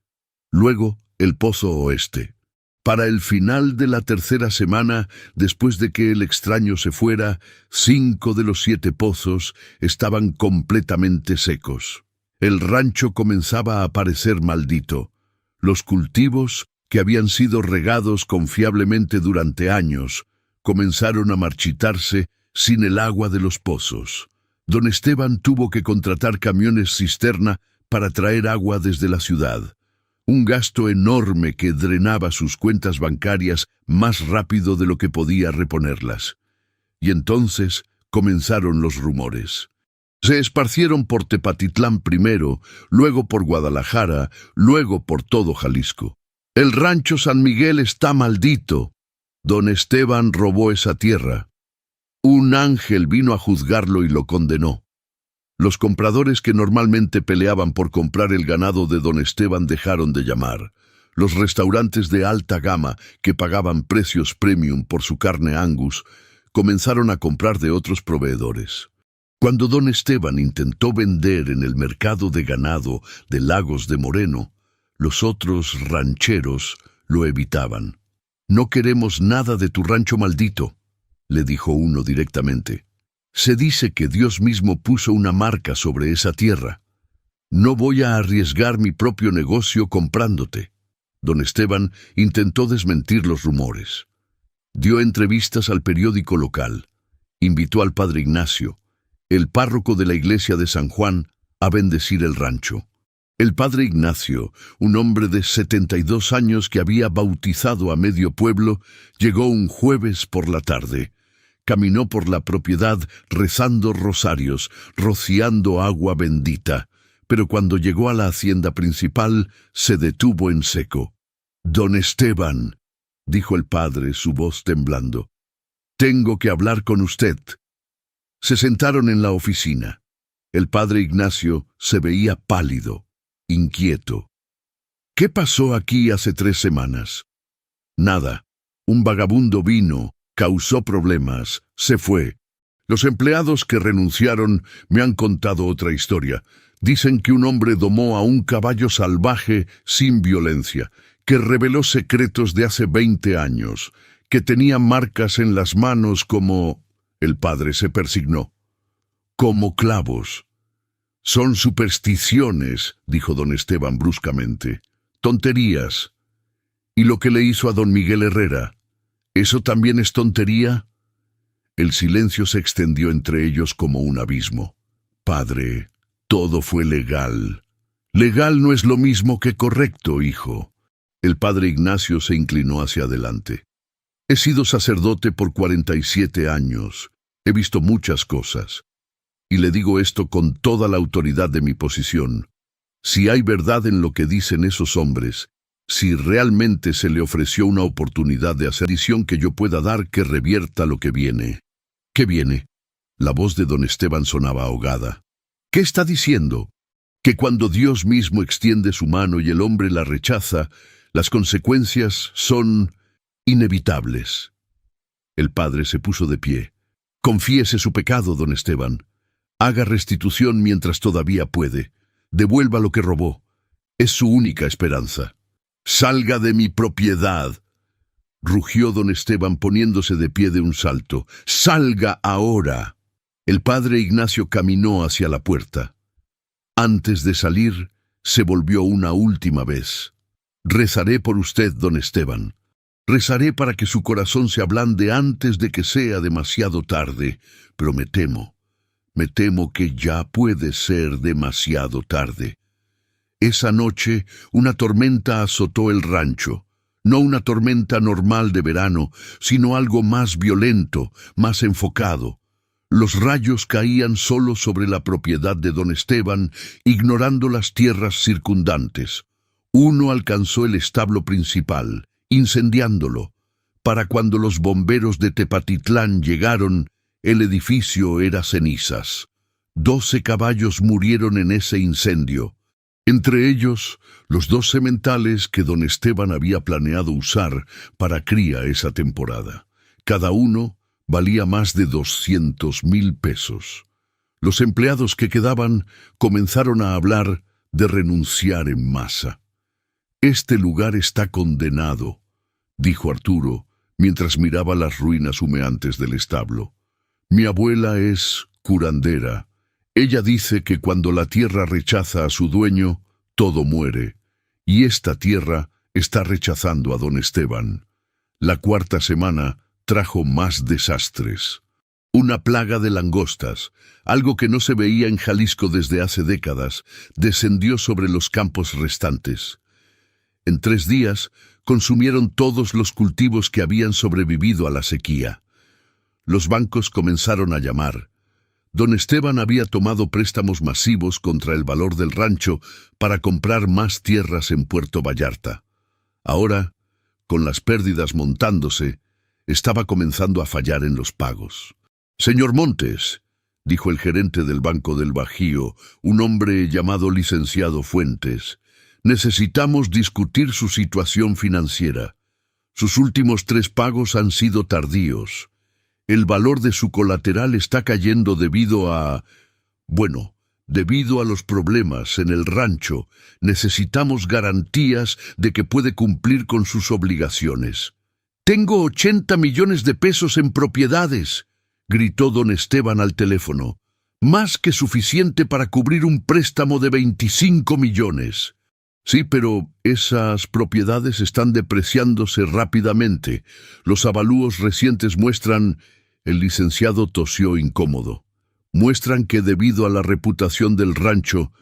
S1: Luego, el pozo oeste. Para el final de la tercera semana, después de que el extraño se fuera, 5 de los 7 pozos estaban completamente secos. El rancho comenzaba a parecer maldito. Los cultivos, que habían sido regados confiablemente durante años, comenzaron a marchitarse sin el agua de los pozos. Don Esteban tuvo que contratar camiones cisterna para traer agua desde la ciudad. Un gasto enorme que drenaba sus cuentas bancarias más rápido de lo que podía reponerlas. Y entonces comenzaron los rumores. Se esparcieron por Tepatitlán primero, luego por Guadalajara, luego por todo Jalisco. «El rancho San Miguel está maldito. Don Esteban robó esa tierra. Un ángel vino a juzgarlo y lo condenó». Los compradores que normalmente peleaban por comprar el ganado de don Esteban dejaron de llamar. Los restaurantes de alta gama, que pagaban precios premium por su carne Angus, comenzaron a comprar de otros proveedores. Cuando don Esteban intentó vender en el mercado de ganado de Lagos de Moreno, los otros rancheros lo evitaban. «No queremos nada de tu rancho maldito», le dijo uno directamente. «Se dice que Dios mismo puso una marca sobre esa tierra. No voy a arriesgar mi propio negocio comprándote». Don Esteban intentó desmentir los rumores. Dio entrevistas al periódico local. Invitó al padre Ignacio, el párroco de la iglesia de San Juan, a bendecir el rancho. El padre Ignacio, un hombre de 72 años que había bautizado a medio pueblo, llegó un jueves por la tarde. Caminó por la propiedad rezando rosarios, rociando agua bendita. pero cuando llegó a la hacienda principal, se detuvo en seco. «Don Esteban», dijo el padre, su voz temblando, «tengo que hablar con usted». Se sentaron en la oficina. El padre Ignacio se veía pálido, inquieto. «¿Qué pasó aquí hace 3 semanas?» «Nada. Un vagabundo vino, causó problemas, se fue. Los empleados que renunciaron me han contado otra historia. Dicen que un hombre domó a un caballo salvaje sin violencia, que reveló secretos de hace 20 años, que tenía marcas en las manos como...» El padre se persignó. «Como clavos». «Son supersticiones», dijo don Esteban bruscamente. «Tonterías. ¿Y lo que le hizo a don Miguel Herrera? ¿Eso también es tontería?» El silencio se extendió entre ellos como un abismo. «Padre, todo fue legal». «Legal no es lo mismo que correcto, hijo». El padre Ignacio se inclinó hacia adelante. «He sido sacerdote por 47 años. He visto muchas cosas. Y le digo esto con toda la autoridad de mi posición. Si hay verdad en lo que dicen esos hombres, si realmente se le ofreció una oportunidad de hacer edición que yo pueda dar que revierta lo que viene». «¿Qué viene?» La voz de don Esteban sonaba ahogada. «¿Qué está diciendo? Que cuando Dios mismo extiende su mano y el hombre la rechaza, las consecuencias son inevitables». El padre se puso de pie. «Confiese su pecado, don Esteban. Haga restitución mientras todavía puede. Devuelva lo que robó. Es su única esperanza». «Salga de mi propiedad», rugió don Esteban poniéndose de pie de un salto. «Salga ahora». El padre Ignacio caminó hacia la puerta. Antes de salir, se volvió una última vez. «Rezaré por usted, don Esteban. Rezaré para que su corazón se ablande antes de que sea demasiado tarde, pero me temo que ya puede ser demasiado tarde». Esa noche, una tormenta azotó el rancho. No una tormenta normal de verano, sino algo más violento, más enfocado. Los rayos caían solo sobre la propiedad de don Esteban, ignorando las tierras circundantes. Uno alcanzó el establo principal, incendiándolo. Para cuando los bomberos de Tepatitlán llegaron, el edificio era cenizas. 12 caballos murieron en ese incendio. Entre ellos, los 2 sementales que don Esteban había planeado usar para cría esa temporada. Cada uno valía más de 200,000 pesos. Los empleados que quedaban comenzaron a hablar de renunciar en masa. «Este lugar está condenado», dijo Arturo, mientras miraba las ruinas humeantes del establo. «Mi abuela es curandera. Ella dice que cuando la tierra rechaza a su dueño, todo muere, y esta tierra está rechazando a don Esteban». La 4ª semana trajo más desastres. Una plaga de langostas, algo que no se veía en Jalisco desde hace décadas, descendió sobre los campos restantes. En 3 días consumieron todos los cultivos que habían sobrevivido a la sequía. Los bancos comenzaron a llamar. Don Esteban había tomado préstamos masivos contra el valor del rancho para comprar más tierras en Puerto Vallarta. Ahora, con las pérdidas montándose, estaba comenzando a fallar en los pagos. «Señor Montes», dijo el gerente del Banco del Bajío, un hombre llamado licenciado Fuentes, «necesitamos discutir su situación financiera. Sus últimos 3 pagos han sido tardíos. El valor de su colateral está cayendo debido a los problemas en el rancho. Necesitamos garantías de que puede cumplir con sus obligaciones». «Tengo 80 millones de pesos en propiedades», gritó don Esteban al teléfono. «Más que suficiente para cubrir un préstamo de 25 millones. «Sí, pero esas propiedades están depreciándose rápidamente. Los avalúos recientes muestran...» El licenciado tosió incómodo. «Muestran que debido a la reputación del rancho,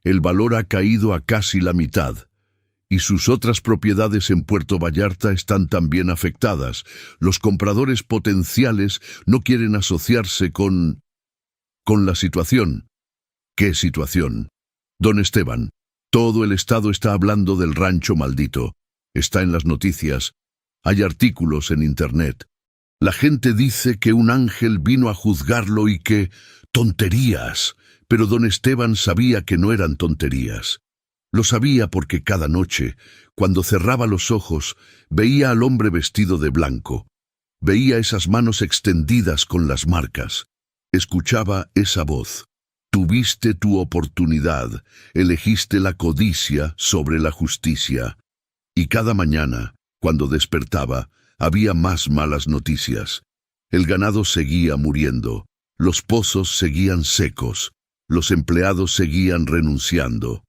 S1: el valor ha caído a casi la mitad. Y sus otras propiedades en Puerto Vallarta están también afectadas. Los compradores potenciales no quieren asociarse con la situación». «¿Qué situación?». Don Esteban, todo el estado está hablando del rancho maldito. Está en las noticias. Hay artículos en internet. La gente dice que un ángel vino a juzgarlo y que... ¡Tonterías! Pero don Esteban sabía que no eran tonterías. Lo sabía porque cada noche, cuando cerraba los ojos, veía al hombre vestido de blanco. Veía esas manos extendidas con las marcas. Escuchaba esa voz. Tuviste tu oportunidad, elegiste la codicia sobre la justicia. Y cada mañana, cuando despertaba, había más malas noticias. El ganado seguía muriendo, los pozos seguían secos, los empleados seguían renunciando.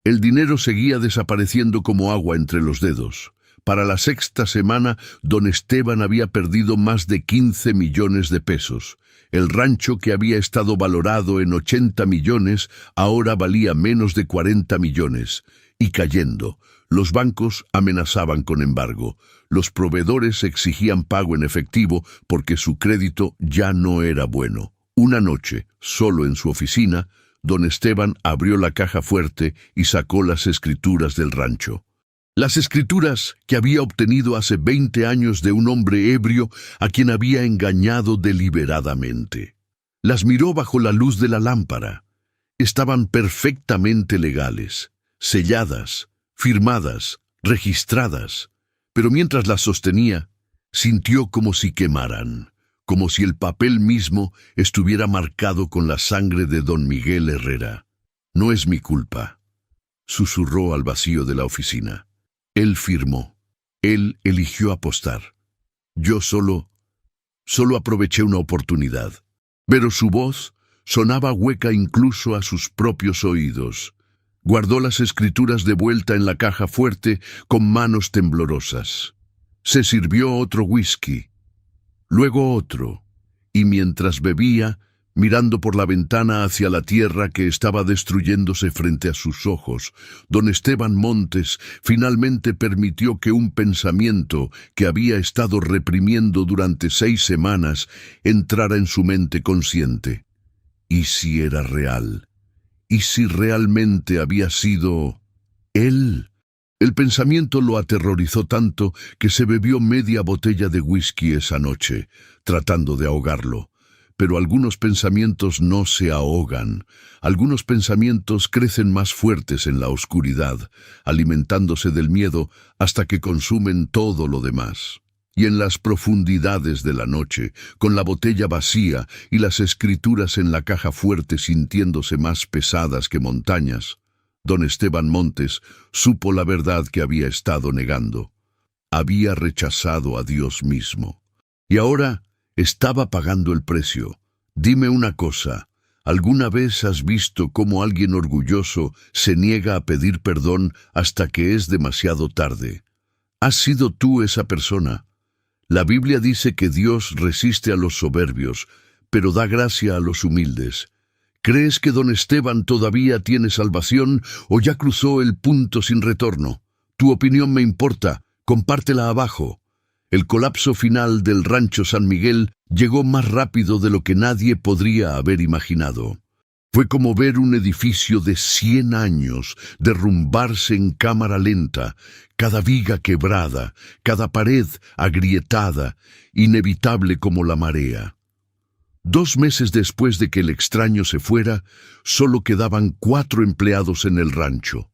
S1: El dinero seguía desapareciendo como agua entre los dedos. Para la sexta semana, don Esteban había perdido más de 15 millones de pesos. El rancho, que había estado valorado en 80 millones, ahora valía menos de 40 millones. Y cayendo. Los bancos amenazaban con embargo. Los proveedores exigían pago en efectivo porque su crédito ya no era bueno. Una noche, solo en su oficina, don Esteban abrió la caja fuerte y sacó las escrituras del rancho. Las escrituras que había obtenido hace 20 años de un hombre ebrio a quien había engañado deliberadamente. Las miró bajo la luz de la lámpara. Estaban perfectamente legales, selladas, firmadas, registradas. Pero mientras las sostenía, sintió como si quemaran, como si el papel mismo estuviera marcado con la sangre de don Miguel Herrera. «No es mi culpa», susurró al vacío de la oficina. Él firmó. Él eligió apostar. Yo solo aproveché una oportunidad. Pero su voz sonaba hueca incluso a sus propios oídos. Guardó las escrituras de vuelta en la caja fuerte con manos temblorosas. Se sirvió otro whisky, luego otro, y mientras bebía, mirando por la ventana hacia la tierra que estaba destruyéndose frente a sus ojos, don Esteban Montes finalmente permitió que un pensamiento que había estado reprimiendo durante 6 semanas entrara en su mente consciente. ¿Y si era real? ¿Y si realmente había sido él? El pensamiento lo aterrorizó tanto que se bebió media botella de whisky esa noche, tratando de ahogarlo. Pero algunos pensamientos no se ahogan. Algunos pensamientos crecen más fuertes en la oscuridad, alimentándose del miedo hasta que consumen todo lo demás. Y en las profundidades de la noche, con la botella vacía y las escrituras en la caja fuerte sintiéndose más pesadas que montañas, don Esteban Montes supo la verdad que había estado negando. Había rechazado a Dios mismo. Y ahora estaba pagando el precio. Dime una cosa, ¿alguna vez has visto cómo alguien orgulloso se niega a pedir perdón hasta que es demasiado tarde? ¿Has sido tú esa persona? La Biblia dice que Dios resiste a los soberbios, pero da gracia a los humildes. ¿Crees que don Esteban todavía tiene salvación o ya cruzó el punto sin retorno? Tu opinión me importa, compártela abajo. El colapso final del rancho San Miguel llegó más rápido de lo que nadie podría haber imaginado. Fue como ver un edificio de 100 años derrumbarse en cámara lenta, cada viga quebrada, cada pared agrietada, inevitable como la marea. 2 meses después de que el extraño se fuera, solo quedaban 4 empleados en el rancho.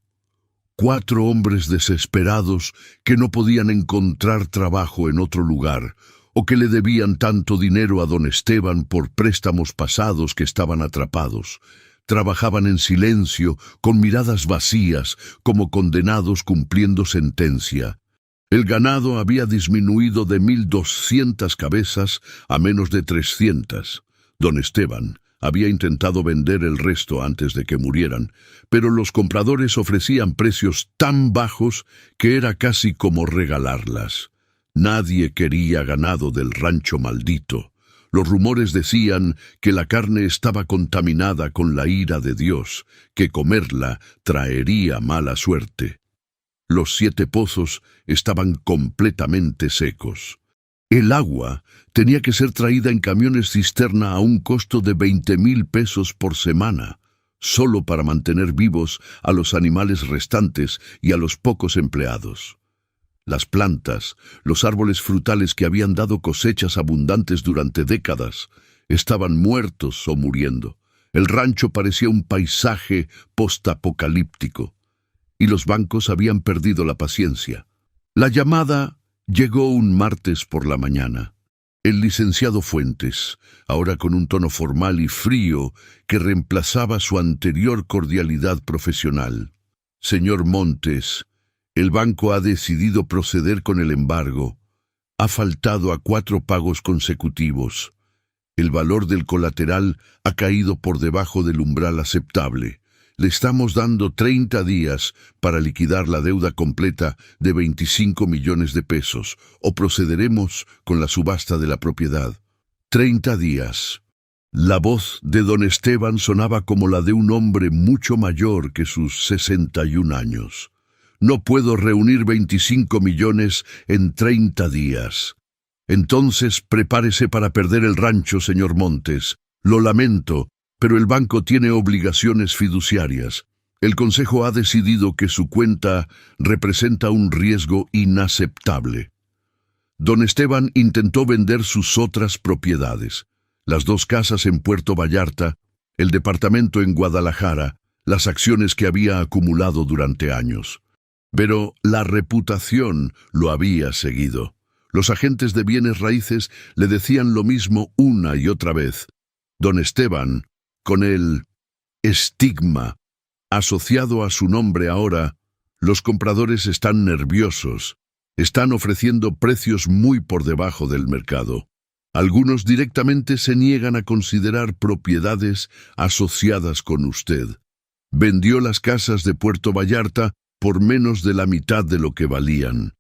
S1: 4 hombres desesperados que no podían encontrar trabajo en otro lugar, o que le debían tanto dinero a don Esteban por préstamos pasados que estaban atrapados. Trabajaban en silencio, con miradas vacías, como condenados cumpliendo sentencia. El ganado había disminuido de 1.200 cabezas a menos de 300. Don Esteban había intentado vender el resto antes de que murieran, pero los compradores ofrecían precios tan bajos que era casi como regalarlas. Nadie quería ganado del rancho maldito. Los rumores decían que la carne estaba contaminada con la ira de Dios, que comerla traería mala suerte. Los 7 pozos estaban completamente secos. El agua tenía que ser traída en camiones cisterna a un costo de 20,000 pesos por semana. solo para mantener vivos a los animales restantes y a los pocos empleados. Las plantas, los árboles frutales que habían dado cosechas abundantes durante décadas, estaban muertos o muriendo. El rancho parecía un paisaje postapocalíptico, y los bancos habían perdido la paciencia. La llamada llegó un martes por la mañana. El licenciado Fuentes, ahora con un tono formal y frío que reemplazaba su anterior cordialidad profesional. Señor Montes, el banco ha decidido proceder con el embargo. Ha faltado a 4 pagos consecutivos. El valor del colateral ha caído por debajo del umbral aceptable. Le estamos dando 30 días para liquidar la deuda completa de 25 millones de pesos, o procederemos con la subasta de la propiedad. 30 días. La voz de don Esteban sonaba como la de un hombre mucho mayor que sus 61 años. No puedo reunir 25 millones en 30 días. Entonces prepárese para perder el rancho, señor Montes. Lo lamento, pero el banco tiene obligaciones fiduciarias. El Consejo ha decidido que su cuenta representa un riesgo inaceptable. Don Esteban intentó vender sus otras propiedades, las 2 casas en Puerto Vallarta, el departamento en Guadalajara, las acciones que había acumulado durante años. Pero la reputación lo había seguido. Los agentes de bienes raíces le decían lo mismo una y otra vez. Don Esteban, con el estigma asociado a su nombre ahora, los compradores están nerviosos, están ofreciendo precios muy por debajo del mercado. Algunos directamente se niegan a considerar propiedades asociadas con usted. Vendió las casas de Puerto Vallarta por menos de la mitad de lo que valían.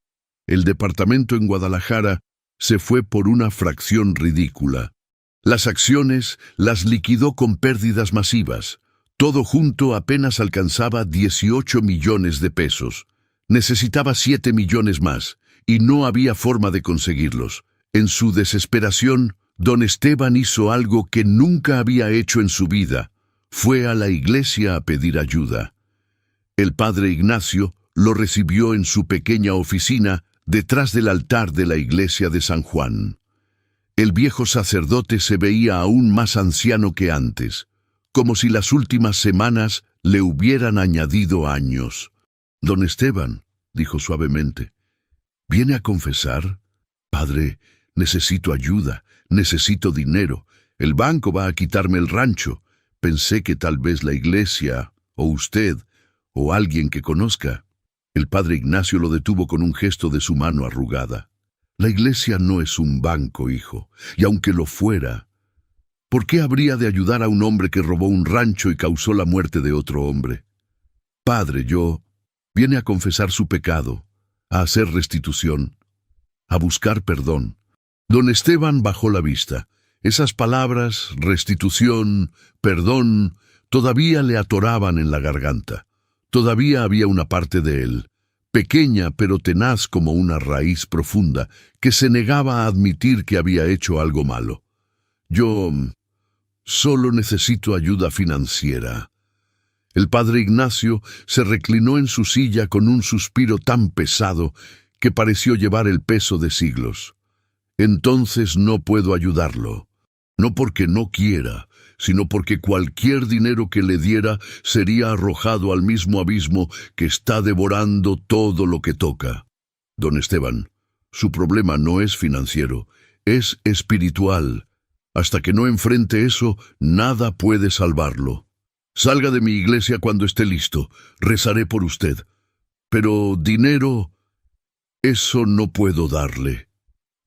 S1: El departamento en Guadalajara se fue por una fracción ridícula. Las acciones las liquidó con pérdidas masivas. Todo junto apenas alcanzaba 18 millones de pesos. Necesitaba 7 millones más, y no había forma de conseguirlos. En su desesperación, don Esteban hizo algo que nunca había hecho en su vida. Fue a la iglesia a pedir ayuda. El padre Ignacio lo recibió en su pequeña oficina detrás del altar de la iglesia de San Juan. El viejo sacerdote se veía aún más anciano que antes, como si las últimas semanas le hubieran añadido años. «Don Esteban», dijo suavemente, «¿viene a confesar? Padre, necesito ayuda, necesito dinero. El banco va a quitarme el rancho. Pensé que tal vez la iglesia, o usted, o alguien que conozca». El padre Ignacio lo detuvo con un gesto de su mano arrugada. «La iglesia no es un banco, hijo, y aunque lo fuera, ¿por qué habría de ayudar a un hombre que robó un rancho y causó la muerte de otro hombre? Padre, viene a confesar su pecado, a hacer restitución, a buscar perdón». Don Esteban bajó la vista. Esas palabras, restitución, perdón, todavía le atoraban en la garganta. Todavía había una parte de él, pequeña pero tenaz como una raíz profunda, que se negaba a admitir que había hecho algo malo. «Yo solo necesito ayuda financiera». El padre Ignacio se reclinó en su silla con un suspiro tan pesado que pareció llevar el peso de siglos. «Entonces no puedo ayudarlo, no porque no quiera, sino porque cualquier dinero que le diera sería arrojado al mismo abismo que está devorando todo lo que toca. Don Esteban, su problema no es financiero, es espiritual. Hasta que no enfrente eso, nada puede salvarlo. Salga de mi iglesia cuando esté listo, rezaré por usted. Pero dinero, eso no puedo darle».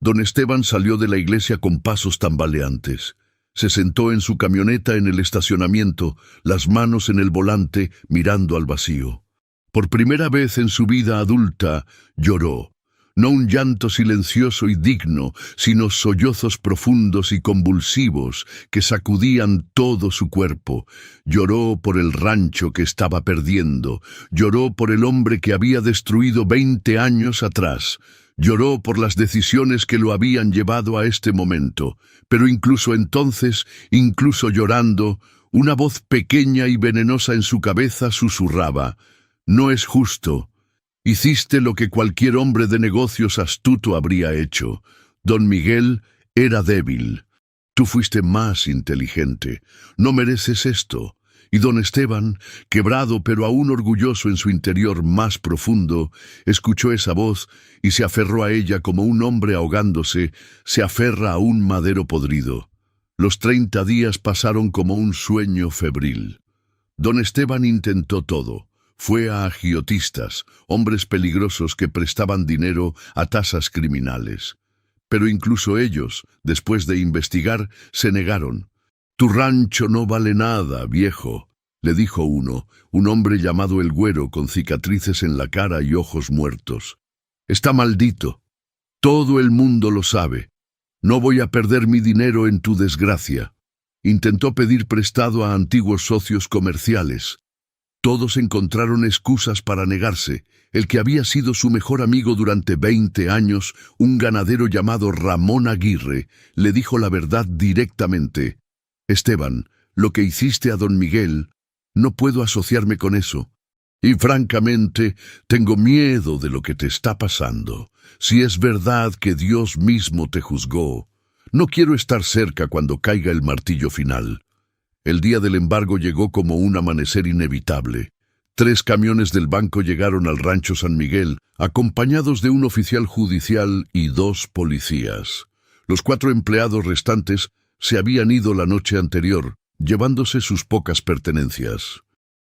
S1: Don Esteban salió de la iglesia con pasos tambaleantes. Se sentó en su camioneta en el estacionamiento, las manos en el volante, mirando al vacío. Por primera vez en su vida adulta, lloró. No un llanto silencioso y digno, sino sollozos profundos y convulsivos que sacudían todo su cuerpo. Lloró por el rancho que estaba perdiendo. Lloró por el hombre que había destruido 20 años atrás. Lloró por las decisiones que lo habían llevado a este momento, pero incluso entonces, incluso llorando, Una voz pequeña y venenosa en su cabeza susurraba: «No es justo. Hiciste lo que cualquier hombre de negocios astuto habría hecho. Don Miguel era débil. Tú fuiste más inteligente. No mereces esto». Y don Esteban, quebrado pero aún orgulloso en su interior más profundo, escuchó esa voz y se aferró a ella como un hombre ahogándose se aferra a un madero podrido. Los 30 días pasaron como un sueño febril. Don Esteban intentó todo. Fue a agiotistas, hombres peligrosos que prestaban dinero a tasas criminales. Pero incluso ellos, después de investigar, se negaron. «Tu rancho no vale nada, viejo», le dijo uno, un hombre llamado el Güero con cicatrices en la cara y ojos muertos. «Está maldito. Todo el mundo lo sabe. No voy a perder mi dinero en tu desgracia». Intentó pedir prestado a antiguos socios comerciales. Todos encontraron excusas para negarse. El que había sido su mejor amigo durante 20 años, un ganadero llamado Ramón Aguirre, le dijo la verdad directamente. «Esteban, lo que hiciste a don Miguel, no puedo asociarme con eso. Y francamente, tengo miedo de lo que te está pasando. Si es verdad que Dios mismo te juzgó, no quiero estar cerca cuando caiga el martillo final». El día del embargo llegó como un amanecer inevitable. 3 camiones del banco llegaron al rancho San Miguel, acompañados de un oficial judicial y 2 policías. Los 4 empleados restantes se habían ido la noche anterior, llevándose sus pocas pertenencias.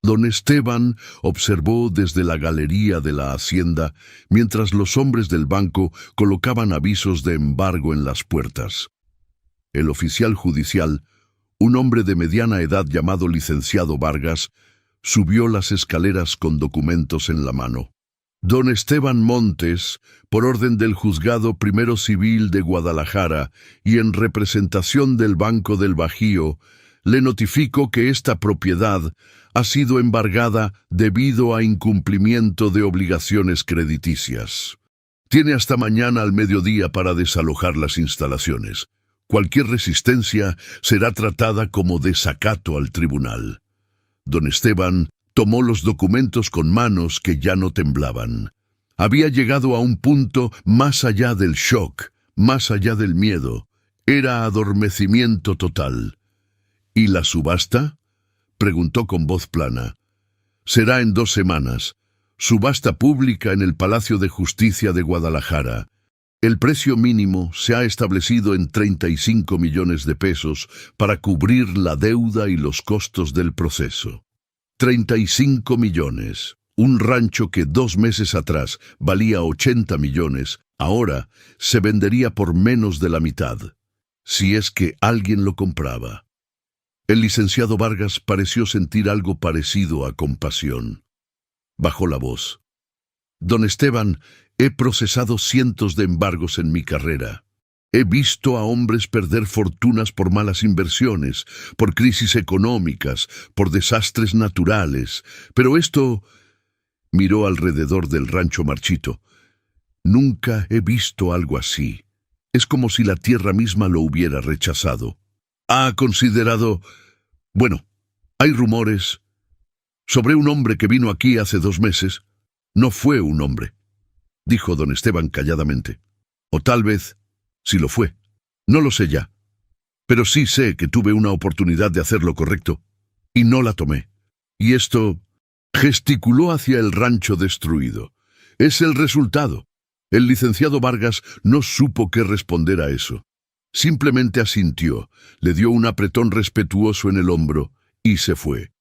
S1: Don Esteban observó desde la galería de la hacienda mientras los hombres del banco colocaban avisos de embargo en las puertas. El oficial judicial, un hombre de mediana edad llamado licenciado Vargas, subió las escaleras con documentos en la mano. Don Esteban Montes, por orden del Juzgado Primero Civil de Guadalajara y en representación del Banco del Bajío, le notifico que esta propiedad ha sido embargada debido a incumplimiento de obligaciones crediticias. Tiene hasta mañana al mediodía para desalojar las instalaciones. Cualquier resistencia será tratada como desacato al tribunal. Don Esteban tomó los documentos con manos que ya no temblaban. Había llegado a un punto más allá del shock, más allá del miedo. Era adormecimiento total. ¿Y la subasta?, preguntó con voz plana. «Será en 2 semanas. Subasta pública en el Palacio de Justicia de Guadalajara. El precio mínimo se ha establecido en 35 millones de pesos para cubrir la deuda y los costos del proceso». 35 millones. Un rancho que 2 meses atrás valía 80 millones, ahora se vendería por menos de la mitad, si es que alguien lo compraba. El licenciado Vargas pareció sentir algo parecido a compasión. Bajó la voz. «Don Esteban, he procesado cientos de embargos en mi carrera. He visto a hombres perder fortunas por malas inversiones, por crisis económicas, por desastres naturales. Pero esto…» Miró alrededor del rancho marchito. «Nunca he visto algo así. Es como si la tierra misma lo hubiera rechazado. Ha considerado… Bueno, hay rumores sobre un hombre que vino aquí hace 2 meses. No fue un hombre», dijo don Esteban calladamente. «O tal vez, si lo fue. No lo sé ya. Pero sí sé que tuve una oportunidad de hacer lo correcto, y no la tomé. Y esto…» gesticuló hacia el rancho destruido. «Es el resultado». El licenciado Vargas no supo qué responder a eso. Simplemente asintió, le dio un apretón respetuoso en el hombro y se fue.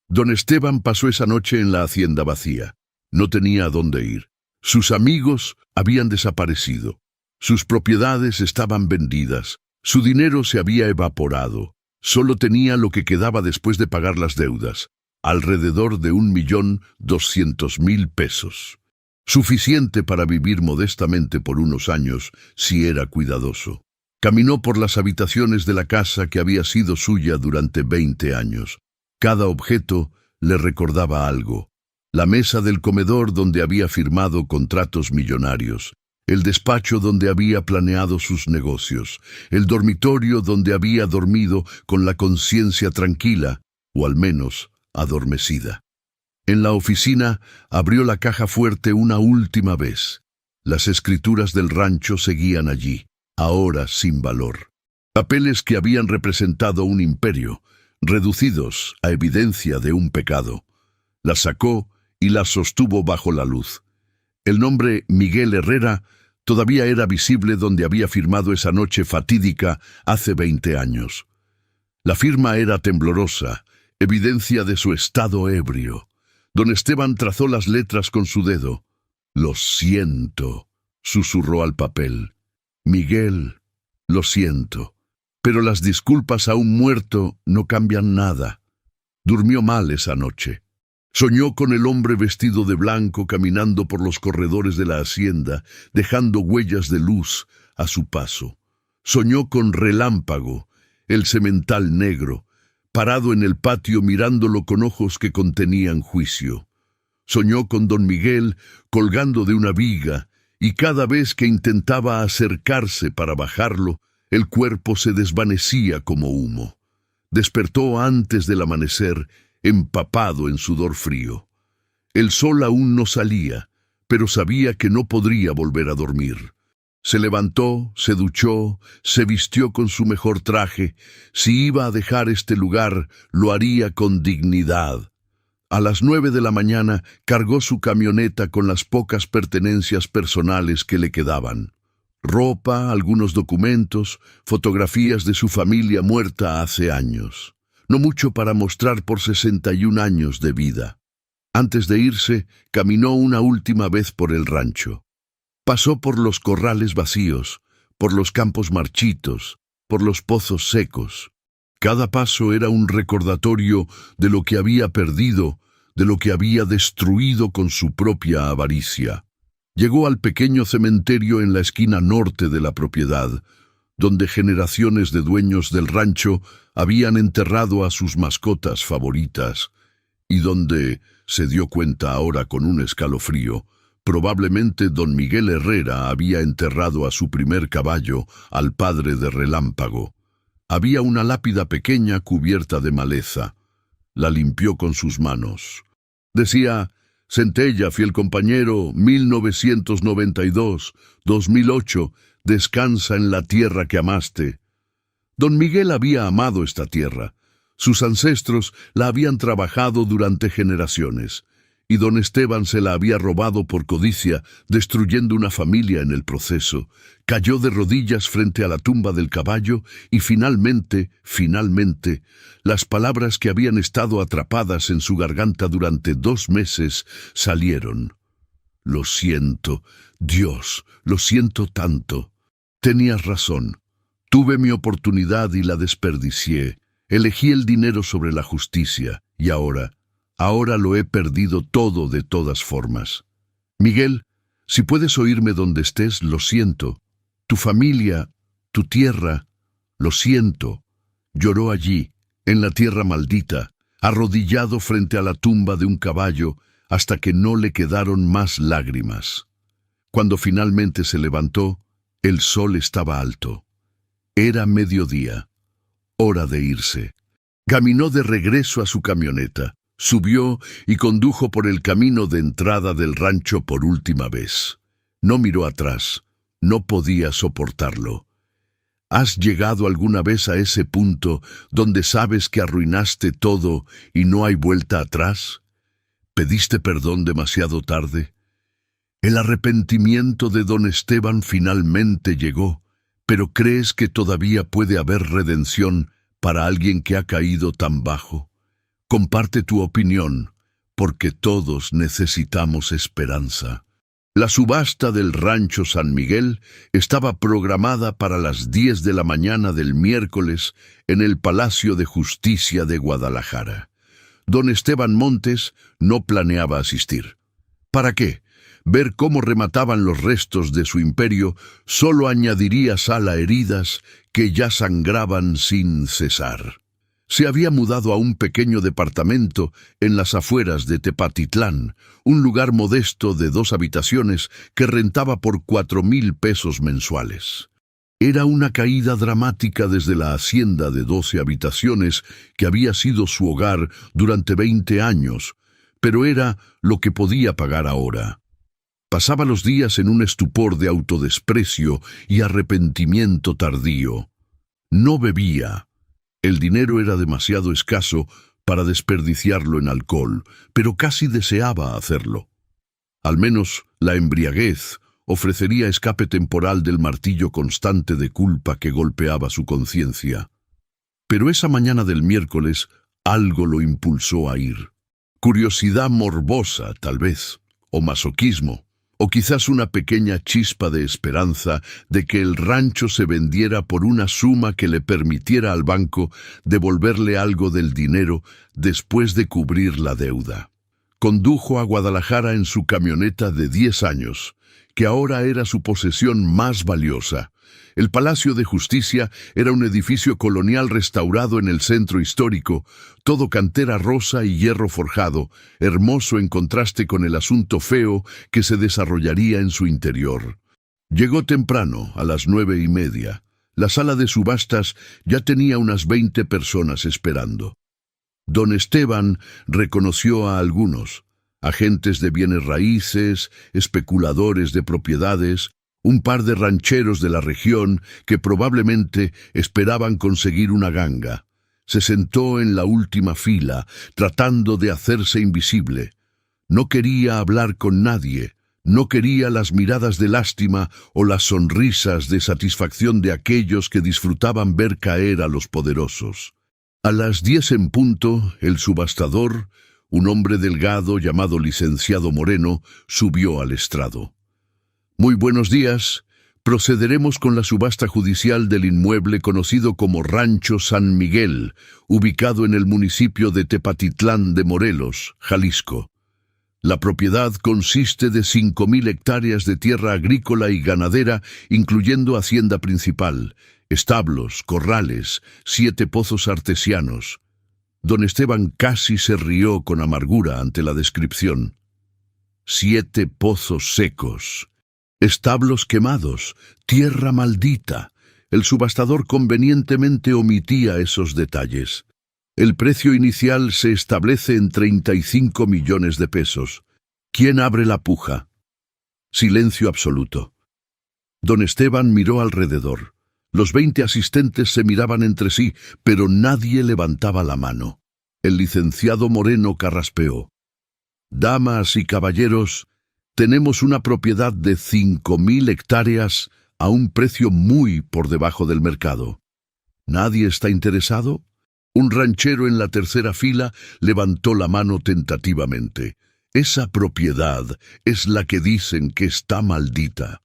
S1: Don Esteban pasó esa noche en la hacienda vacía. No tenía a dónde ir. Sus amigos habían desaparecido. Sus propiedades estaban vendidas. Su dinero se había evaporado. Solo tenía lo que quedaba después de pagar las deudas, alrededor de 1.200.000 pesos. Suficiente para vivir modestamente por unos años si era cuidadoso. Caminó por las habitaciones de la casa que había sido suya durante 20 años. Cada objeto le recordaba algo. La mesa del comedor donde había firmado contratos millonarios. el despacho donde había planeado sus negocios, el dormitorio donde había dormido con la conciencia tranquila, o al menos adormecida. En la oficina abrió la caja fuerte una última vez. Las escrituras del rancho seguían allí, ahora sin valor. Papeles que habían representado un imperio, reducidos a evidencia de un pecado. Las sacó y las sostuvo bajo la luz. El nombre Miguel Herrera todavía era visible donde había firmado esa noche fatídica hace 20 años. La firma era temblorosa, evidencia de su estado ebrio. Don Esteban trazó las letras con su dedo. «Lo siento», susurró al papel. «Miguel, lo siento. Pero las disculpas a un muerto no cambian nada». Durmió mal esa noche. Soñó con el hombre vestido de blanco caminando por los corredores de la hacienda, dejando huellas de luz a su paso. Soñó con Relámpago, el semental negro, parado en el patio mirándolo con ojos que contenían juicio. Soñó con don Miguel colgando de una viga, y cada vez que intentaba acercarse para bajarlo, el cuerpo se desvanecía como humo. Despertó antes del amanecer, empapado en sudor frío. El sol aún no salía, pero sabía que no podría volver a dormir. Se levantó, se duchó, se vistió con su mejor traje. Si iba a dejar este lugar, lo haría con dignidad. A las 9 de la mañana cargó su camioneta con las pocas pertenencias personales que le quedaban. Ropa, algunos documentos, fotografías de su familia muerta hace años. No mucho para mostrar por 61 años de vida. Antes de irse, caminó una última vez por el rancho. Pasó por los corrales vacíos, por los campos marchitos, por los pozos secos. Cada paso era un recordatorio de lo que había perdido, de lo que había destruido con su propia avaricia. Llegó al pequeño cementerio en la esquina norte de la propiedad, donde generaciones de dueños del rancho habían enterrado a sus mascotas favoritas, y donde, se dio cuenta ahora con un escalofrío, probablemente don Miguel Herrera había enterrado a su primer caballo, al padre de Relámpago. Había una lápida pequeña cubierta de maleza. La limpió con sus manos. Decía: «Centella, fiel compañero, 1992-2008, descansa en la tierra que amaste». Don Miguel había amado esta tierra. Sus ancestros la habían trabajado durante generaciones, y don Esteban se la había robado por codicia, destruyendo una familia en el proceso. Cayó de rodillas frente a la tumba del caballo y finalmente, las palabras que habían estado atrapadas en su garganta durante 2 meses salieron. «Lo siento, Dios, lo siento tanto. Tenías razón. Tuve mi oportunidad y la desperdicié. Elegí el dinero sobre la justicia, y ahora lo he perdido todo de todas formas. Miguel, si puedes oírme donde estés, lo siento. Tu familia, tu tierra, lo siento». Lloró allí, en la tierra maldita, arrodillado frente a la tumba de un caballo, hasta que no le quedaron más lágrimas. Cuando finalmente se levantó, el sol estaba alto. Era mediodía, hora de irse. Caminó de regreso a su camioneta, subió y condujo por el camino de entrada del rancho por última vez. No miró atrás, no podía soportarlo. ¿Has llegado alguna vez a ese punto donde sabes que arruinaste todo y no hay vuelta atrás? ¿Pediste perdón demasiado tarde? El arrepentimiento de don Esteban finalmente llegó, pero ¿crees que todavía puede haber redención para alguien que ha caído tan bajo? Comparte tu opinión, porque todos necesitamos esperanza. La subasta del rancho San Miguel estaba programada para las 10 de la mañana del miércoles en el Palacio de Justicia de Guadalajara. Don Esteban Montes no planeaba asistir. ¿Para qué? Ver cómo remataban los restos de su imperio solo añadiría sal a heridas que ya sangraban sin cesar. Se había mudado a un pequeño departamento en las afueras de Tepatitlán, un lugar modesto de 2 habitaciones que rentaba por 4,000 pesos mensuales. Era una caída dramática desde la hacienda de 12 habitaciones que había sido su hogar durante 20 años, pero era lo que podía pagar ahora. Pasaba los días en un estupor de autodesprecio y arrepentimiento tardío. No bebía. El dinero era demasiado escaso para desperdiciarlo en alcohol, pero casi deseaba hacerlo. Al menos la embriaguez ofrecería escape temporal del martillo constante de culpa que golpeaba su conciencia. Pero esa mañana del miércoles algo lo impulsó a ir. Curiosidad morbosa, tal vez, o masoquismo, o quizás una pequeña chispa de esperanza de que el rancho se vendiera por una suma que le permitiera al banco devolverle algo del dinero después de cubrir la deuda. Condujo a Guadalajara en su camioneta de 10 años, que ahora era su posesión más valiosa. El Palacio de Justicia era un edificio colonial restaurado en el centro histórico, todo cantera rosa y hierro forjado, hermoso en contraste con el asunto feo que se desarrollaría en su interior. Llegó temprano, a las 9:30. La sala de subastas ya tenía unas 20 personas esperando. Don Esteban reconoció a algunos: agentes de bienes raíces, especuladores de propiedades, un par de rancheros de la región que probablemente esperaban conseguir una ganga. Se sentó en la última fila, tratando de hacerse invisible. No quería hablar con nadie, no quería las miradas de lástima o las sonrisas de satisfacción de aquellos que disfrutaban ver caer a los poderosos. A las 10 en punto, el subastador, un hombre delgado llamado Licenciado Moreno, subió al estrado. Muy buenos días. Procederemos con la subasta judicial del inmueble conocido como Rancho San Miguel, ubicado en el municipio de Tepatitlán de Morelos, Jalisco. La propiedad consiste de 5,000 hectáreas de tierra agrícola y ganadera, incluyendo hacienda principal, establos, corrales, 7 pozos artesianos. Don Esteban casi se rió con amargura ante la descripción. 7 pozos secos, establos quemados, tierra maldita. El subastador convenientemente omitía esos detalles. El precio inicial se establece en 35 millones de pesos. ¿Quién abre la puja? Silencio absoluto. Don Esteban miró alrededor. Los 20 asistentes se miraban entre sí, pero nadie levantaba la mano. El licenciado Moreno carraspeó. Damas y caballeros, tenemos una propiedad de 5,000 hectáreas a un precio muy por debajo del mercado. ¿Nadie está interesado? Un ranchero en la tercera fila levantó la mano tentativamente. Esa propiedad es la que dicen que está maldita.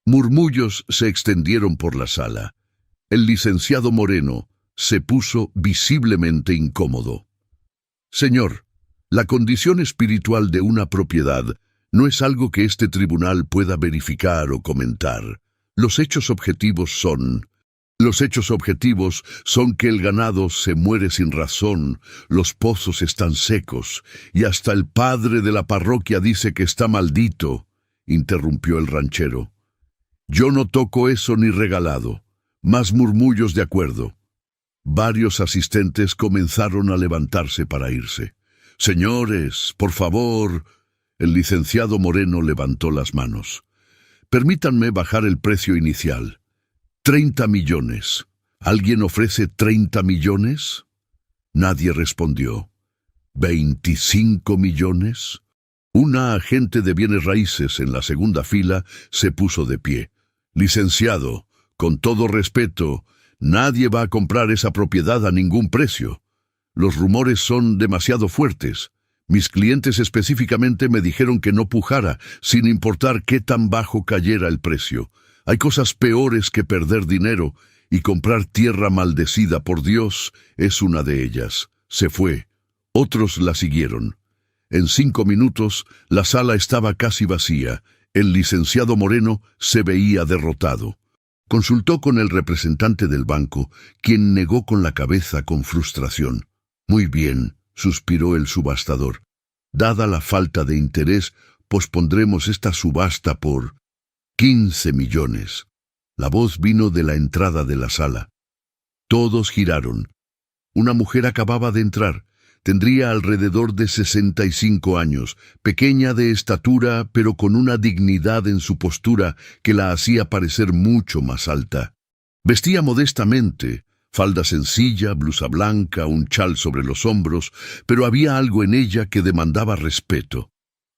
S1: Murmullos se extendieron por la sala. El licenciado Moreno se puso visiblemente incómodo. Señor, la condición espiritual de una propiedad no es algo que este tribunal pueda verificar o comentar. Los hechos objetivos son que el ganado se muere sin razón, los pozos están secos, y hasta el padre de la parroquia dice que está maldito, interrumpió el ranchero. Yo no toco eso ni regalado. Más murmullos de acuerdo. Varios asistentes comenzaron a levantarse para irse. Señores, por favor. El licenciado Moreno levantó las manos. Permítanme bajar el precio inicial. 30 millones. ¿Alguien ofrece 30 millones? Nadie respondió. ¿25 millones? Una agente de bienes raíces en la segunda fila se puso de pie. Licenciado, con todo respeto, nadie va a comprar esa propiedad a ningún precio. Los rumores son demasiado fuertes. Mis clientes específicamente me dijeron que no pujara, sin importar qué tan bajo cayera el precio. Hay cosas peores que perder dinero, y comprar tierra maldecida por Dios es una de ellas. Se fue. Otros la siguieron. En 5 minutos, la sala estaba casi vacía. El licenciado Moreno se veía derrotado. Consultó con el representante del banco, quien negó con la cabeza con frustración. Muy bien, suspiró el subastador. Dada la falta de interés, pospondremos esta subasta por 15 millones. La voz vino de la entrada de la sala. Todos giraron. Una mujer acababa de entrar. Tendría alrededor de 65 años, pequeña de estatura, pero con una dignidad en su postura que la hacía parecer mucho más alta. Vestía modestamente, falda sencilla, blusa blanca, un chal sobre los hombros, pero había algo en ella que demandaba respeto.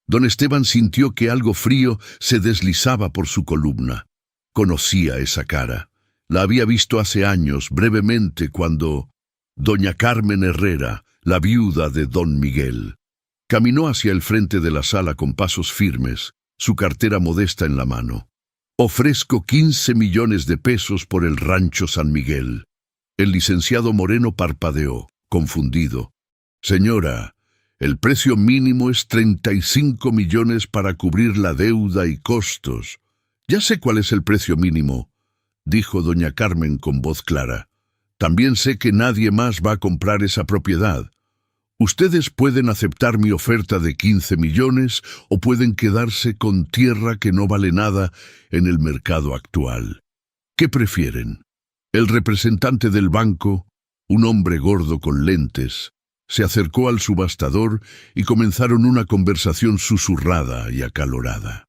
S1: Don Esteban sintió que algo frío se deslizaba por su columna. Conocía esa cara. La había visto hace años, brevemente, cuando doña Carmen Herrera, la viuda de don Miguel. Caminó hacia el frente de la sala con pasos firmes, su cartera modesta en la mano. Ofrezco 15 millones de pesos por el rancho San Miguel. El licenciado Moreno parpadeó, confundido. Señora, el precio mínimo es 35 millones para cubrir la deuda y costos. Ya sé cuál es el precio mínimo, dijo doña Carmen con voz clara. También sé que nadie más va a comprar esa propiedad. Ustedes pueden aceptar mi oferta de 15 millones o pueden quedarse con tierra que no vale nada en el mercado actual. ¿Qué prefieren? El representante del banco, un hombre gordo con lentes, se acercó al subastador y comenzaron una conversación susurrada y acalorada.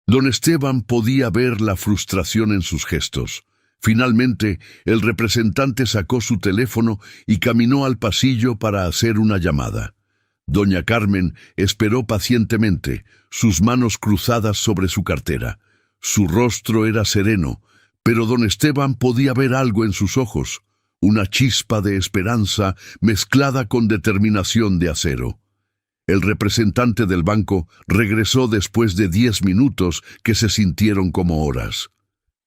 S1: Don Esteban podía ver la frustración en sus gestos. Finalmente, el representante sacó su teléfono y caminó al pasillo para hacer una llamada. Doña Carmen esperó pacientemente, sus manos cruzadas sobre su cartera. Su rostro era sereno, pero don Esteban podía ver algo en sus ojos, una chispa de esperanza mezclada con determinación de acero. El representante del banco regresó después de 10 minutos que se sintieron como horas.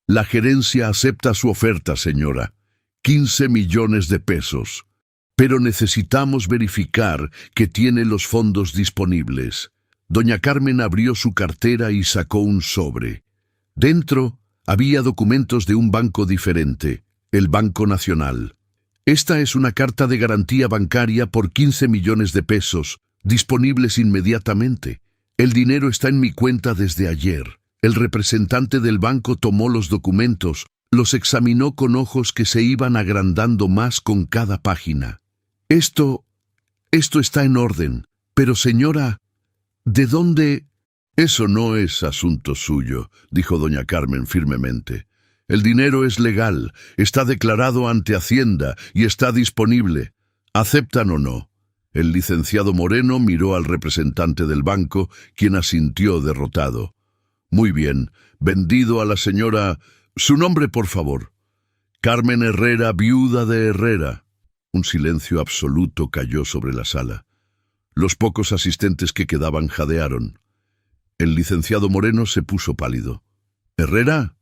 S1: La gerencia acepta su oferta, señora. 15 millones de pesos. Pero necesitamos verificar que tiene los fondos disponibles. Doña Carmen abrió su cartera y sacó un sobre. Dentro había documentos de un banco diferente, el Banco Nacional. Esta es una carta de garantía bancaria por 15 millones de pesos, disponibles inmediatamente. El dinero está en mi cuenta desde ayer. El representante del banco tomó los documentos, los examinó con ojos que se iban agrandando más con cada página. Esto está en orden, pero señora, ¿de dónde? Eso no es asunto suyo, dijo doña Carmen firmemente. El dinero es legal, está declarado ante Hacienda y está disponible. ¿Aceptan o no? El licenciado Moreno miró al representante del banco, quien asintió derrotado. Muy bien, vendido a la señora... Su nombre, por favor. Carmen Herrera, viuda de Herrera. Un silencio absoluto cayó sobre la sala. Los pocos asistentes que quedaban jadearon. El licenciado Moreno se puso pálido. ¿Herrera?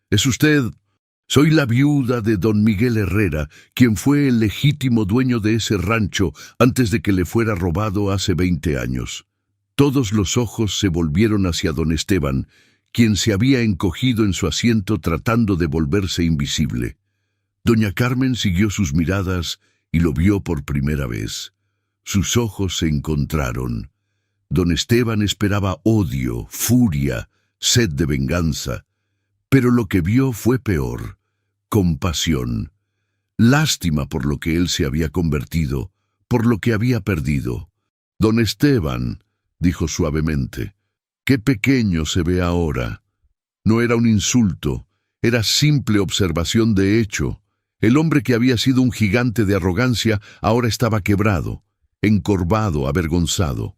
S1: ¿Es usted? Soy la viuda de don Miguel Herrera, quien fue el legítimo dueño de ese rancho antes de que le fuera robado hace 20 años. Todos los ojos se volvieron hacia don Esteban, quien se había encogido en su asiento tratando de volverse invisible. Doña Carmen siguió sus miradas y lo vio por primera vez. Sus ojos se encontraron. Don Esteban esperaba odio, furia, sed de venganza, pero lo que vio fue peor, compasión, lástima por lo que él se había convertido, por lo que había perdido. Don Esteban, dijo suavemente, qué pequeño se ve ahora. No era un insulto, era simple observación de hecho. El hombre que había sido un gigante de arrogancia ahora estaba quebrado, encorvado, avergonzado.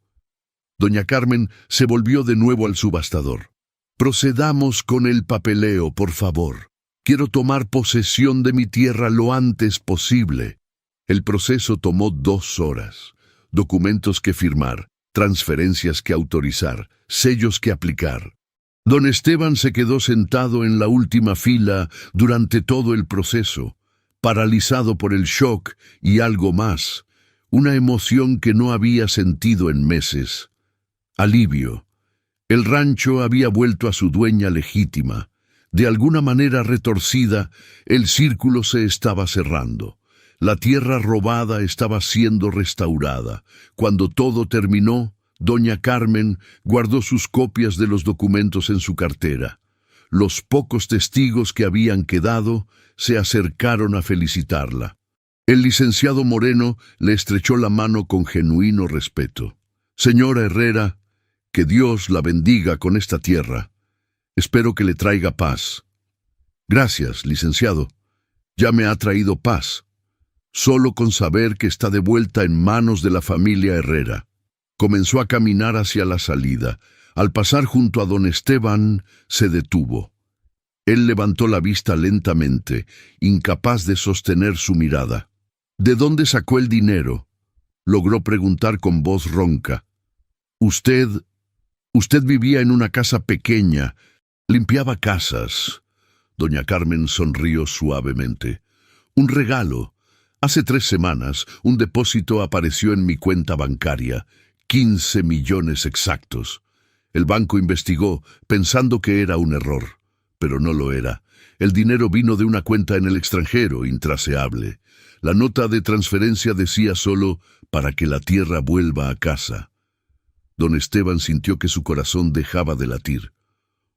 S1: Doña Carmen se volvió de nuevo al subastador. Procedamos con el papeleo, por favor. Quiero tomar posesión de mi tierra lo antes posible. El proceso tomó 2 horas. Documentos que firmar, transferencias que autorizar, sellos que aplicar. Don Esteban se quedó sentado en la última fila durante todo el proceso, paralizado por el shock y algo más, una emoción que no había sentido en meses. Alivio. El rancho había vuelto a su dueña legítima. De alguna manera retorcida, el círculo se estaba cerrando. La tierra robada estaba siendo restaurada. Cuando todo terminó, doña Carmen guardó sus copias de los documentos en su cartera. Los pocos testigos que habían quedado se acercaron a felicitarla. El licenciado Moreno le estrechó la mano con genuino respeto. Señora Herrera, que Dios la bendiga con esta tierra. Espero que le traiga paz. Gracias, licenciado. Ya me ha traído paz. Solo con saber que está de vuelta en manos de la familia Herrera. Comenzó a caminar hacia la salida. Al pasar junto a don Esteban, se detuvo. Él levantó la vista lentamente, incapaz de sostener su mirada. ¿De dónde sacó el dinero?, logró preguntar con voz ronca. Usted vivía en una casa pequeña, limpiaba casas. Doña Carmen sonrió suavemente. Un regalo. Hace 3 semanas, un depósito apareció en mi cuenta bancaria. 15 millones exactos. El banco investigó, pensando que era un error, pero no lo era. El dinero vino de una cuenta en el extranjero, intraseable. La nota de transferencia decía solo, para que la tierra vuelva a casa. Don Esteban sintió que su corazón dejaba de latir.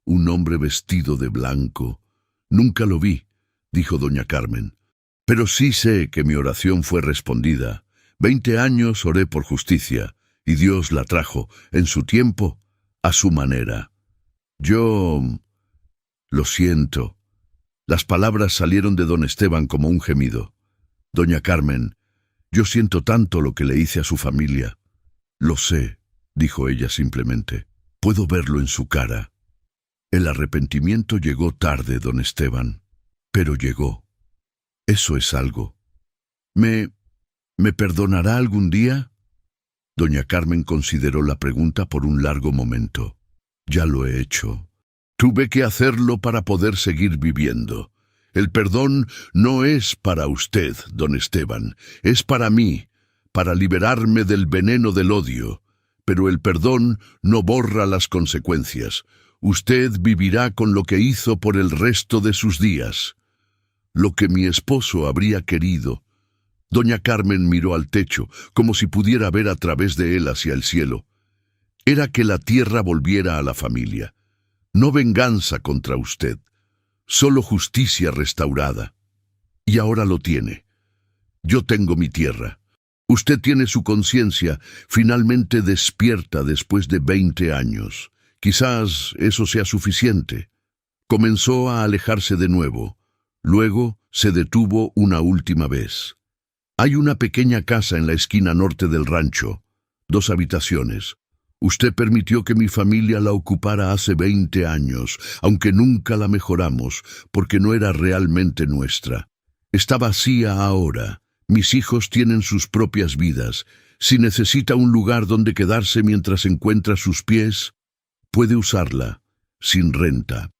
S1: Un hombre vestido de blanco. Nunca lo vi, dijo doña Carmen. Pero sí sé que mi oración fue respondida. 20 años oré por justicia, y Dios la trajo, en su tiempo, a su manera. Yo... Lo siento. Las palabras salieron de don Esteban como un gemido. Doña Carmen, yo siento tanto lo que le hice a su familia. Lo sé, dijo ella simplemente. Puedo verlo en su cara. El arrepentimiento llegó tarde, don Esteban, pero llegó. Eso es algo. ¿Me perdonará algún día? Doña Carmen consideró la pregunta por un largo momento. Ya lo he hecho. Tuve que hacerlo para poder seguir viviendo. El perdón no es para usted, don Esteban, es para mí, para liberarme del veneno del odio. Pero el perdón no borra las consecuencias. Usted vivirá con lo que hizo por el resto de sus días. Lo que mi esposo habría querido. Doña Carmen miró al techo, como si pudiera ver a través de él hacia el cielo. Era que la tierra volviera a la familia. No venganza contra usted, solo justicia restaurada. Y ahora lo tiene. Yo tengo mi tierra. Usted tiene su conciencia finalmente despierta después de 20 años. Quizás eso sea suficiente. Comenzó a alejarse de nuevo. Luego se detuvo una última vez. Hay una pequeña casa en la esquina norte del rancho. 2 habitaciones. Usted permitió que mi familia la ocupara hace 20 años, aunque nunca la mejoramos, porque no era realmente nuestra. Está vacía ahora. Mis hijos tienen sus propias vidas. Si necesita un lugar donde quedarse mientras encuentra sus pies, puede usarla, sin renta.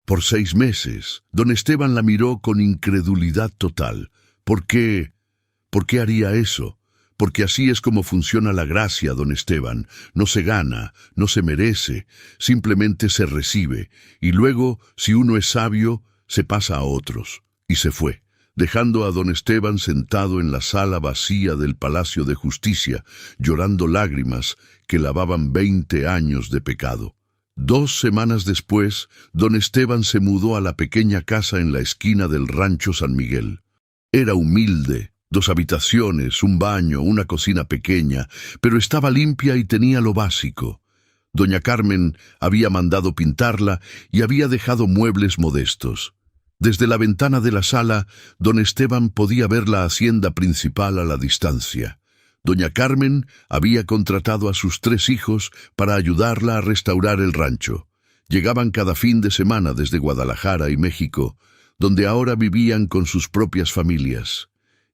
S1: Por 6 meses, don Esteban la miró con incredulidad total. ¿Por qué? ¿Por qué haría eso? Porque así es como funciona la gracia, don Esteban. No se gana, no se merece, simplemente se recibe. Y luego, si uno es sabio, se pasa a otros. Y se fue, dejando a don Esteban sentado en la sala vacía del Palacio de Justicia, llorando lágrimas que lavaban 20 años de pecado. 2 semanas después, don Esteban se mudó a la pequeña casa en la esquina del rancho San Miguel. Era humilde. 2 habitaciones, un baño, una cocina pequeña, pero estaba limpia y tenía lo básico. Doña Carmen había mandado pintarla y había dejado muebles modestos. Desde la ventana de la sala, don Esteban podía ver la hacienda principal a la distancia. Doña Carmen había contratado a sus 3 hijos para ayudarla a restaurar el rancho. Llegaban cada fin de semana desde Guadalajara y México, donde ahora vivían con sus propias familias.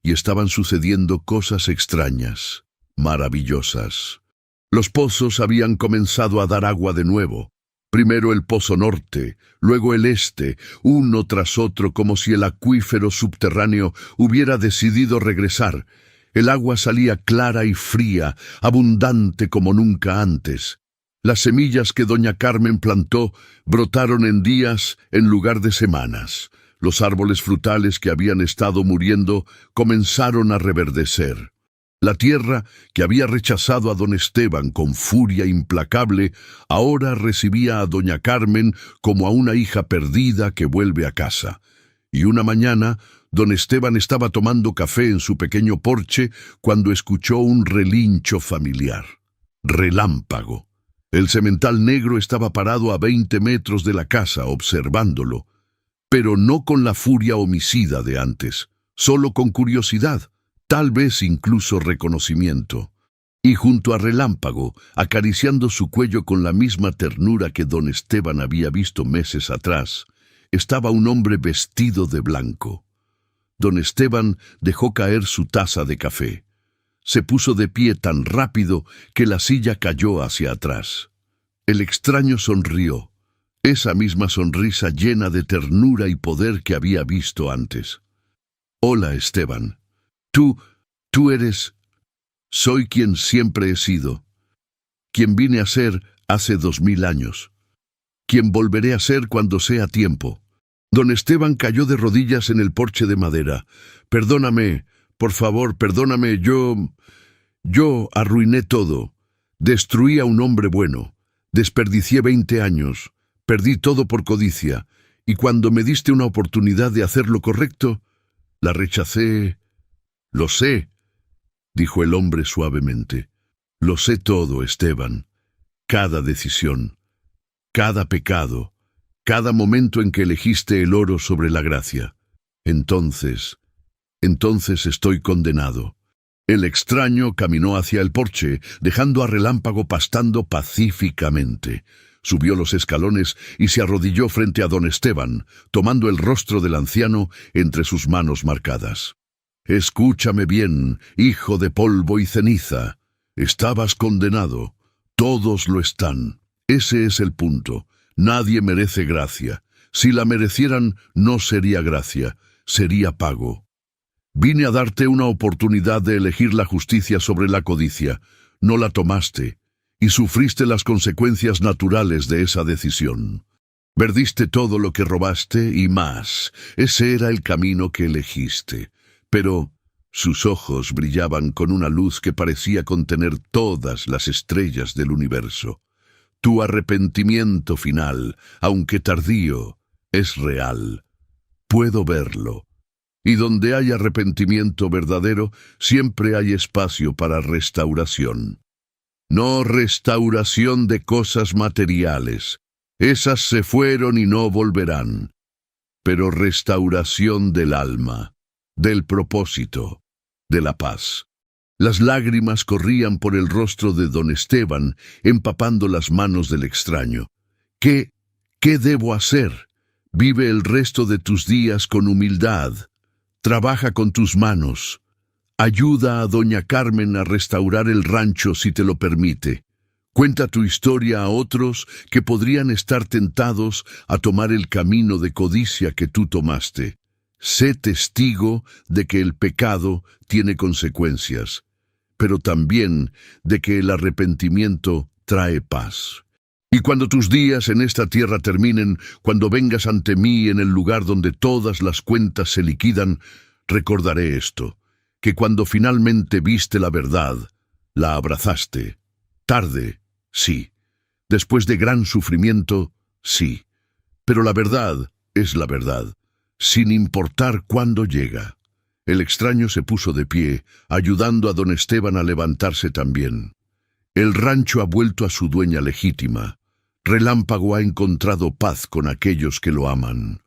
S1: Y estaban sucediendo cosas extrañas, maravillosas. Los pozos habían comenzado a dar agua de nuevo. Primero el pozo norte, luego el este, uno tras otro como si el acuífero subterráneo hubiera decidido regresar. El agua salía clara y fría, abundante como nunca antes. Las semillas que doña Carmen plantó brotaron en días en lugar de semanas. Los árboles frutales que habían estado muriendo comenzaron a reverdecer. La tierra, que había rechazado a don Esteban con furia implacable, ahora recibía a doña Carmen como a una hija perdida que vuelve a casa. Y una mañana, don Esteban estaba tomando café en su pequeño porche cuando escuchó un relincho familiar. Relámpago. El semental negro estaba parado a 20 metros de la casa observándolo, pero no con la furia homicida de antes, solo con curiosidad, tal vez incluso reconocimiento. Y junto a Relámpago, acariciando su cuello con la misma ternura que don Esteban había visto meses atrás, estaba un hombre vestido de blanco. Don Esteban dejó caer su taza de café. Se puso de pie tan rápido que la silla cayó hacia atrás. El extraño sonrió, esa misma sonrisa llena de ternura y poder que había visto antes. «Hola, Esteban. Tú eres... Soy quien siempre he sido. Quien vine a ser hace 2000 años. Quien volveré a ser cuando sea tiempo». Don Esteban cayó de rodillas en el porche de madera. «Perdóname, por favor, perdóname, yo arruiné todo. Destruí a un hombre bueno. Desperdicié 20 años. Perdí todo por codicia. Y cuando me diste una oportunidad de hacer lo correcto, la rechacé». «Lo sé», dijo el hombre suavemente. «Lo sé todo, Esteban. Cada decisión, cada pecado, cada momento en que elegiste el oro sobre la gracia. Entonces estoy condenado». El extraño caminó hacia el porche, dejando a Relámpago pastando pacíficamente. Subió los escalones y se arrodilló frente a don Esteban, tomando el rostro del anciano entre sus manos marcadas. «Escúchame bien, hijo de polvo y ceniza. Estabas condenado. Todos lo están. Ese es el punto. Nadie merece gracia. Si la merecieran, no sería gracia, sería pago. Vine a darte una oportunidad de elegir la justicia sobre la codicia. No la tomaste, y sufriste las consecuencias naturales de esa decisión. Perdiste todo lo que robaste y más. Ese era el camino que elegiste. Pero sus ojos brillaban con una luz que parecía contener todas las estrellas del universo. Tu arrepentimiento final, aunque tardío, es real. Puedo verlo. Y donde hay arrepentimiento verdadero, siempre hay espacio para restauración. No restauración de cosas materiales. Esas se fueron y no volverán. Pero restauración del alma, del propósito, de la paz. Las lágrimas corrían por el rostro de don Esteban, empapando las manos del extraño. ¿Qué debo hacer? Vive el resto de tus días con humildad. Trabaja con tus manos. Ayuda a doña Carmen a restaurar el rancho si te lo permite. Cuenta tu historia a otros que podrían estar tentados a tomar el camino de codicia que tú tomaste. Sé testigo de que el pecado tiene consecuencias, pero también de que el arrepentimiento trae paz. Y cuando tus días en esta tierra terminen, cuando vengas ante mí en el lugar donde todas las cuentas se liquidan, recordaré esto, que cuando finalmente viste la verdad, la abrazaste. Tarde, sí. Después de gran sufrimiento, sí. Pero la verdad es la verdad, sin importar cuándo llega. El extraño se puso de pie, ayudando a don Esteban a levantarse también. El rancho ha vuelto a su dueña legítima. Relámpago ha encontrado paz con aquellos que lo aman.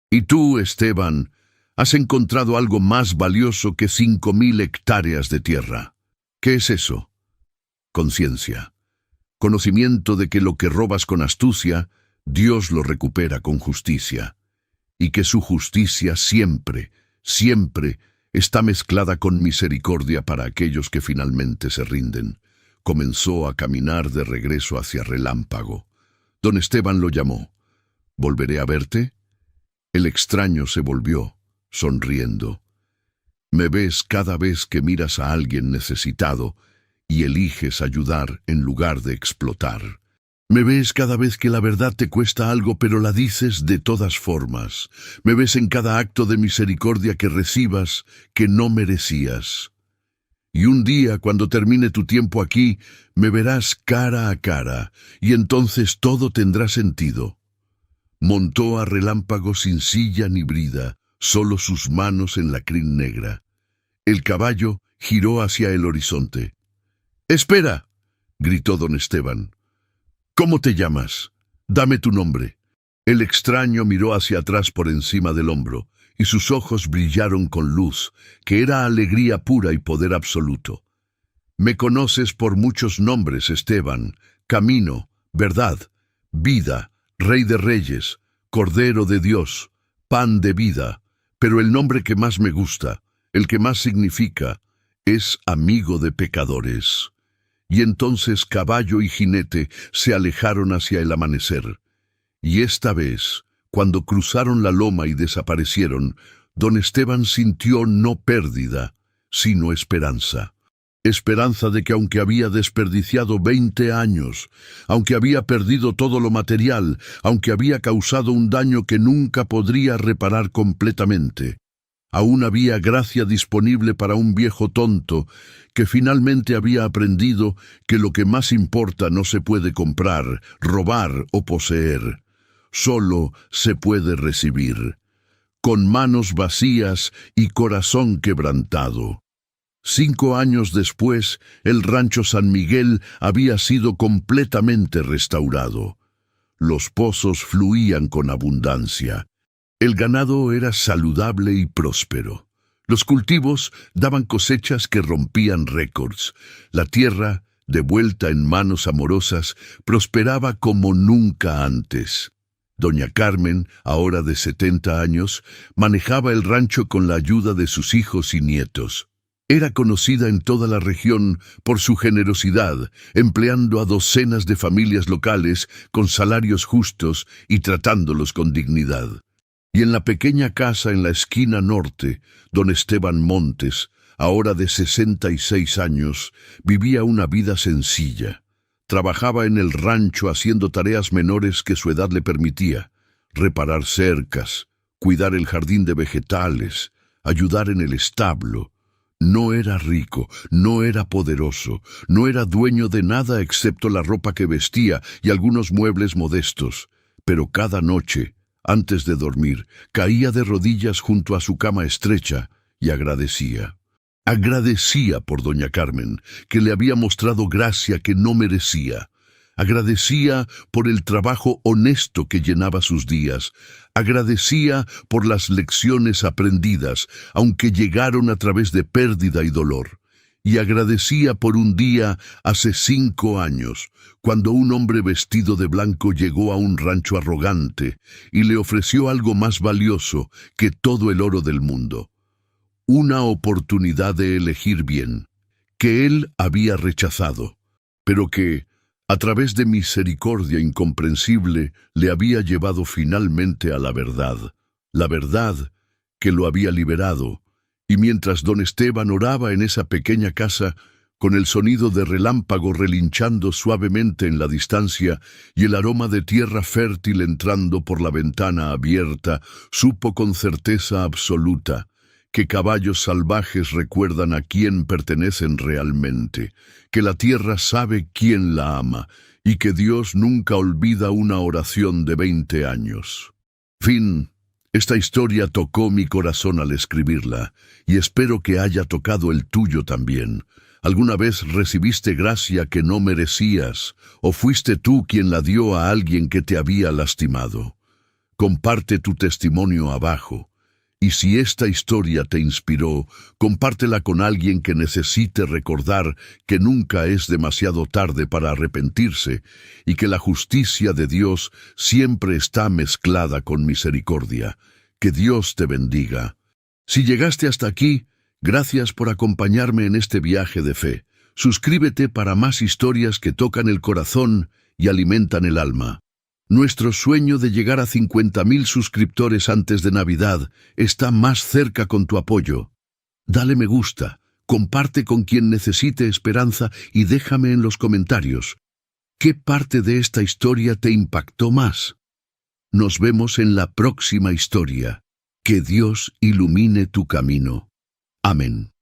S1: Y tú, Esteban, has encontrado algo más valioso que 5000 hectáreas de tierra. ¿Qué es eso? Conciencia. Conocimiento de que lo que robas con astucia, Dios lo recupera con justicia. Y que su justicia siempre, siempre está mezclada con misericordia para aquellos que finalmente se rinden. Comenzó a caminar de regreso hacia Relámpago. Don Esteban lo llamó. ¿Volveré a verte? El extraño se volvió, sonriendo. Me ves cada vez que miras a alguien necesitado y eliges ayudar en lugar de explotar. Me ves cada vez que la verdad te cuesta algo, pero la dices de todas formas. Me ves en cada acto de misericordia que recibas que no merecías. Y un día, cuando termine tu tiempo aquí, me verás cara a cara, y entonces todo tendrá sentido. Montó a relámpago sin silla ni brida, solo sus manos en la crin negra. El caballo giró hacia el horizonte. «¡Espera!», gritó don Esteban. «¿Cómo te llamas? Dame tu nombre». El extraño miró hacia atrás por encima del hombro, y sus ojos brillaron con luz, que era alegría pura y poder absoluto. «Me conoces por muchos nombres, Esteban: Camino, Verdad, Vida, Rey de Reyes, Cordero de Dios, Pan de Vida, pero el nombre que más me gusta, el que más significa, es Amigo de Pecadores». Y entonces caballo y jinete se alejaron hacia el amanecer. Y esta vez, cuando cruzaron la loma y desaparecieron, don Esteban sintió no pérdida, sino esperanza. Esperanza de que aunque había desperdiciado 20 años, aunque había perdido todo lo material, aunque había causado un daño que nunca podría reparar completamente, aún había gracia disponible para un viejo tonto que finalmente había aprendido que lo que más importa no se puede comprar, robar o poseer. Solo se puede recibir, con manos vacías y corazón quebrantado. 5 años después, el rancho San Miguel había sido completamente restaurado. Los pozos fluían con abundancia. El ganado era saludable y próspero. Los cultivos daban cosechas que rompían récords. La tierra, de vuelta en manos amorosas, prosperaba como nunca antes. Doña Carmen, ahora de 70 años, manejaba el rancho con la ayuda de sus hijos y nietos. Era conocida en toda la región por su generosidad, empleando a docenas de familias locales con salarios justos y tratándolos con dignidad. Y en la pequeña casa en la esquina norte, don Esteban Montes, ahora de 66 años, vivía una vida sencilla. Trabajaba en el rancho haciendo tareas menores que su edad le permitía: reparar cercas, cuidar el jardín de vegetales, ayudar en el establo. No era rico, no era poderoso, no era dueño de nada excepto la ropa que vestía y algunos muebles modestos, pero cada noche, antes de dormir, caía de rodillas junto a su cama estrecha y agradecía. Agradecía por doña Carmen, que le había mostrado gracia que no merecía. Agradecía por el trabajo honesto que llenaba sus días. Agradecía por las lecciones aprendidas, aunque llegaron a través de pérdida y dolor. Y agradecía por un día hace 5 años, cuando un hombre vestido de blanco llegó a un rancho arrogante y le ofreció algo más valioso que todo el oro del mundo: una oportunidad de elegir bien, que él había rechazado, pero que, a través de misericordia incomprensible, le había llevado finalmente a la verdad que lo había liberado. Y mientras don Esteban oraba en esa pequeña casa, con el sonido de relámpago relinchando suavemente en la distancia y el aroma de tierra fértil entrando por la ventana abierta, supo con certeza absoluta que caballos salvajes recuerdan a quién pertenecen realmente, que la tierra sabe quién la ama y que Dios nunca olvida una oración de 20 años. Fin. Esta historia tocó mi corazón al escribirla, y espero que haya tocado el tuyo también. ¿Alguna vez recibiste gracia que no merecías, o fuiste tú quien la dio a alguien que te había lastimado? Comparte tu testimonio abajo. Y si esta historia te inspiró, compártela con alguien que necesite recordar que nunca es demasiado tarde para arrepentirse y que la justicia de Dios siempre está mezclada con misericordia. Que Dios te bendiga. Si llegaste hasta aquí, gracias por acompañarme en este viaje de fe. Suscríbete para más historias que tocan el corazón y alimentan el alma. Nuestro sueño de llegar a 50.000 suscriptores antes de Navidad está más cerca con tu apoyo. Dale me gusta, comparte con quien necesite esperanza y déjame en los comentarios: ¿Qué parte de esta historia te impactó más? Nos vemos en la próxima historia. Que Dios ilumine tu camino. Amén.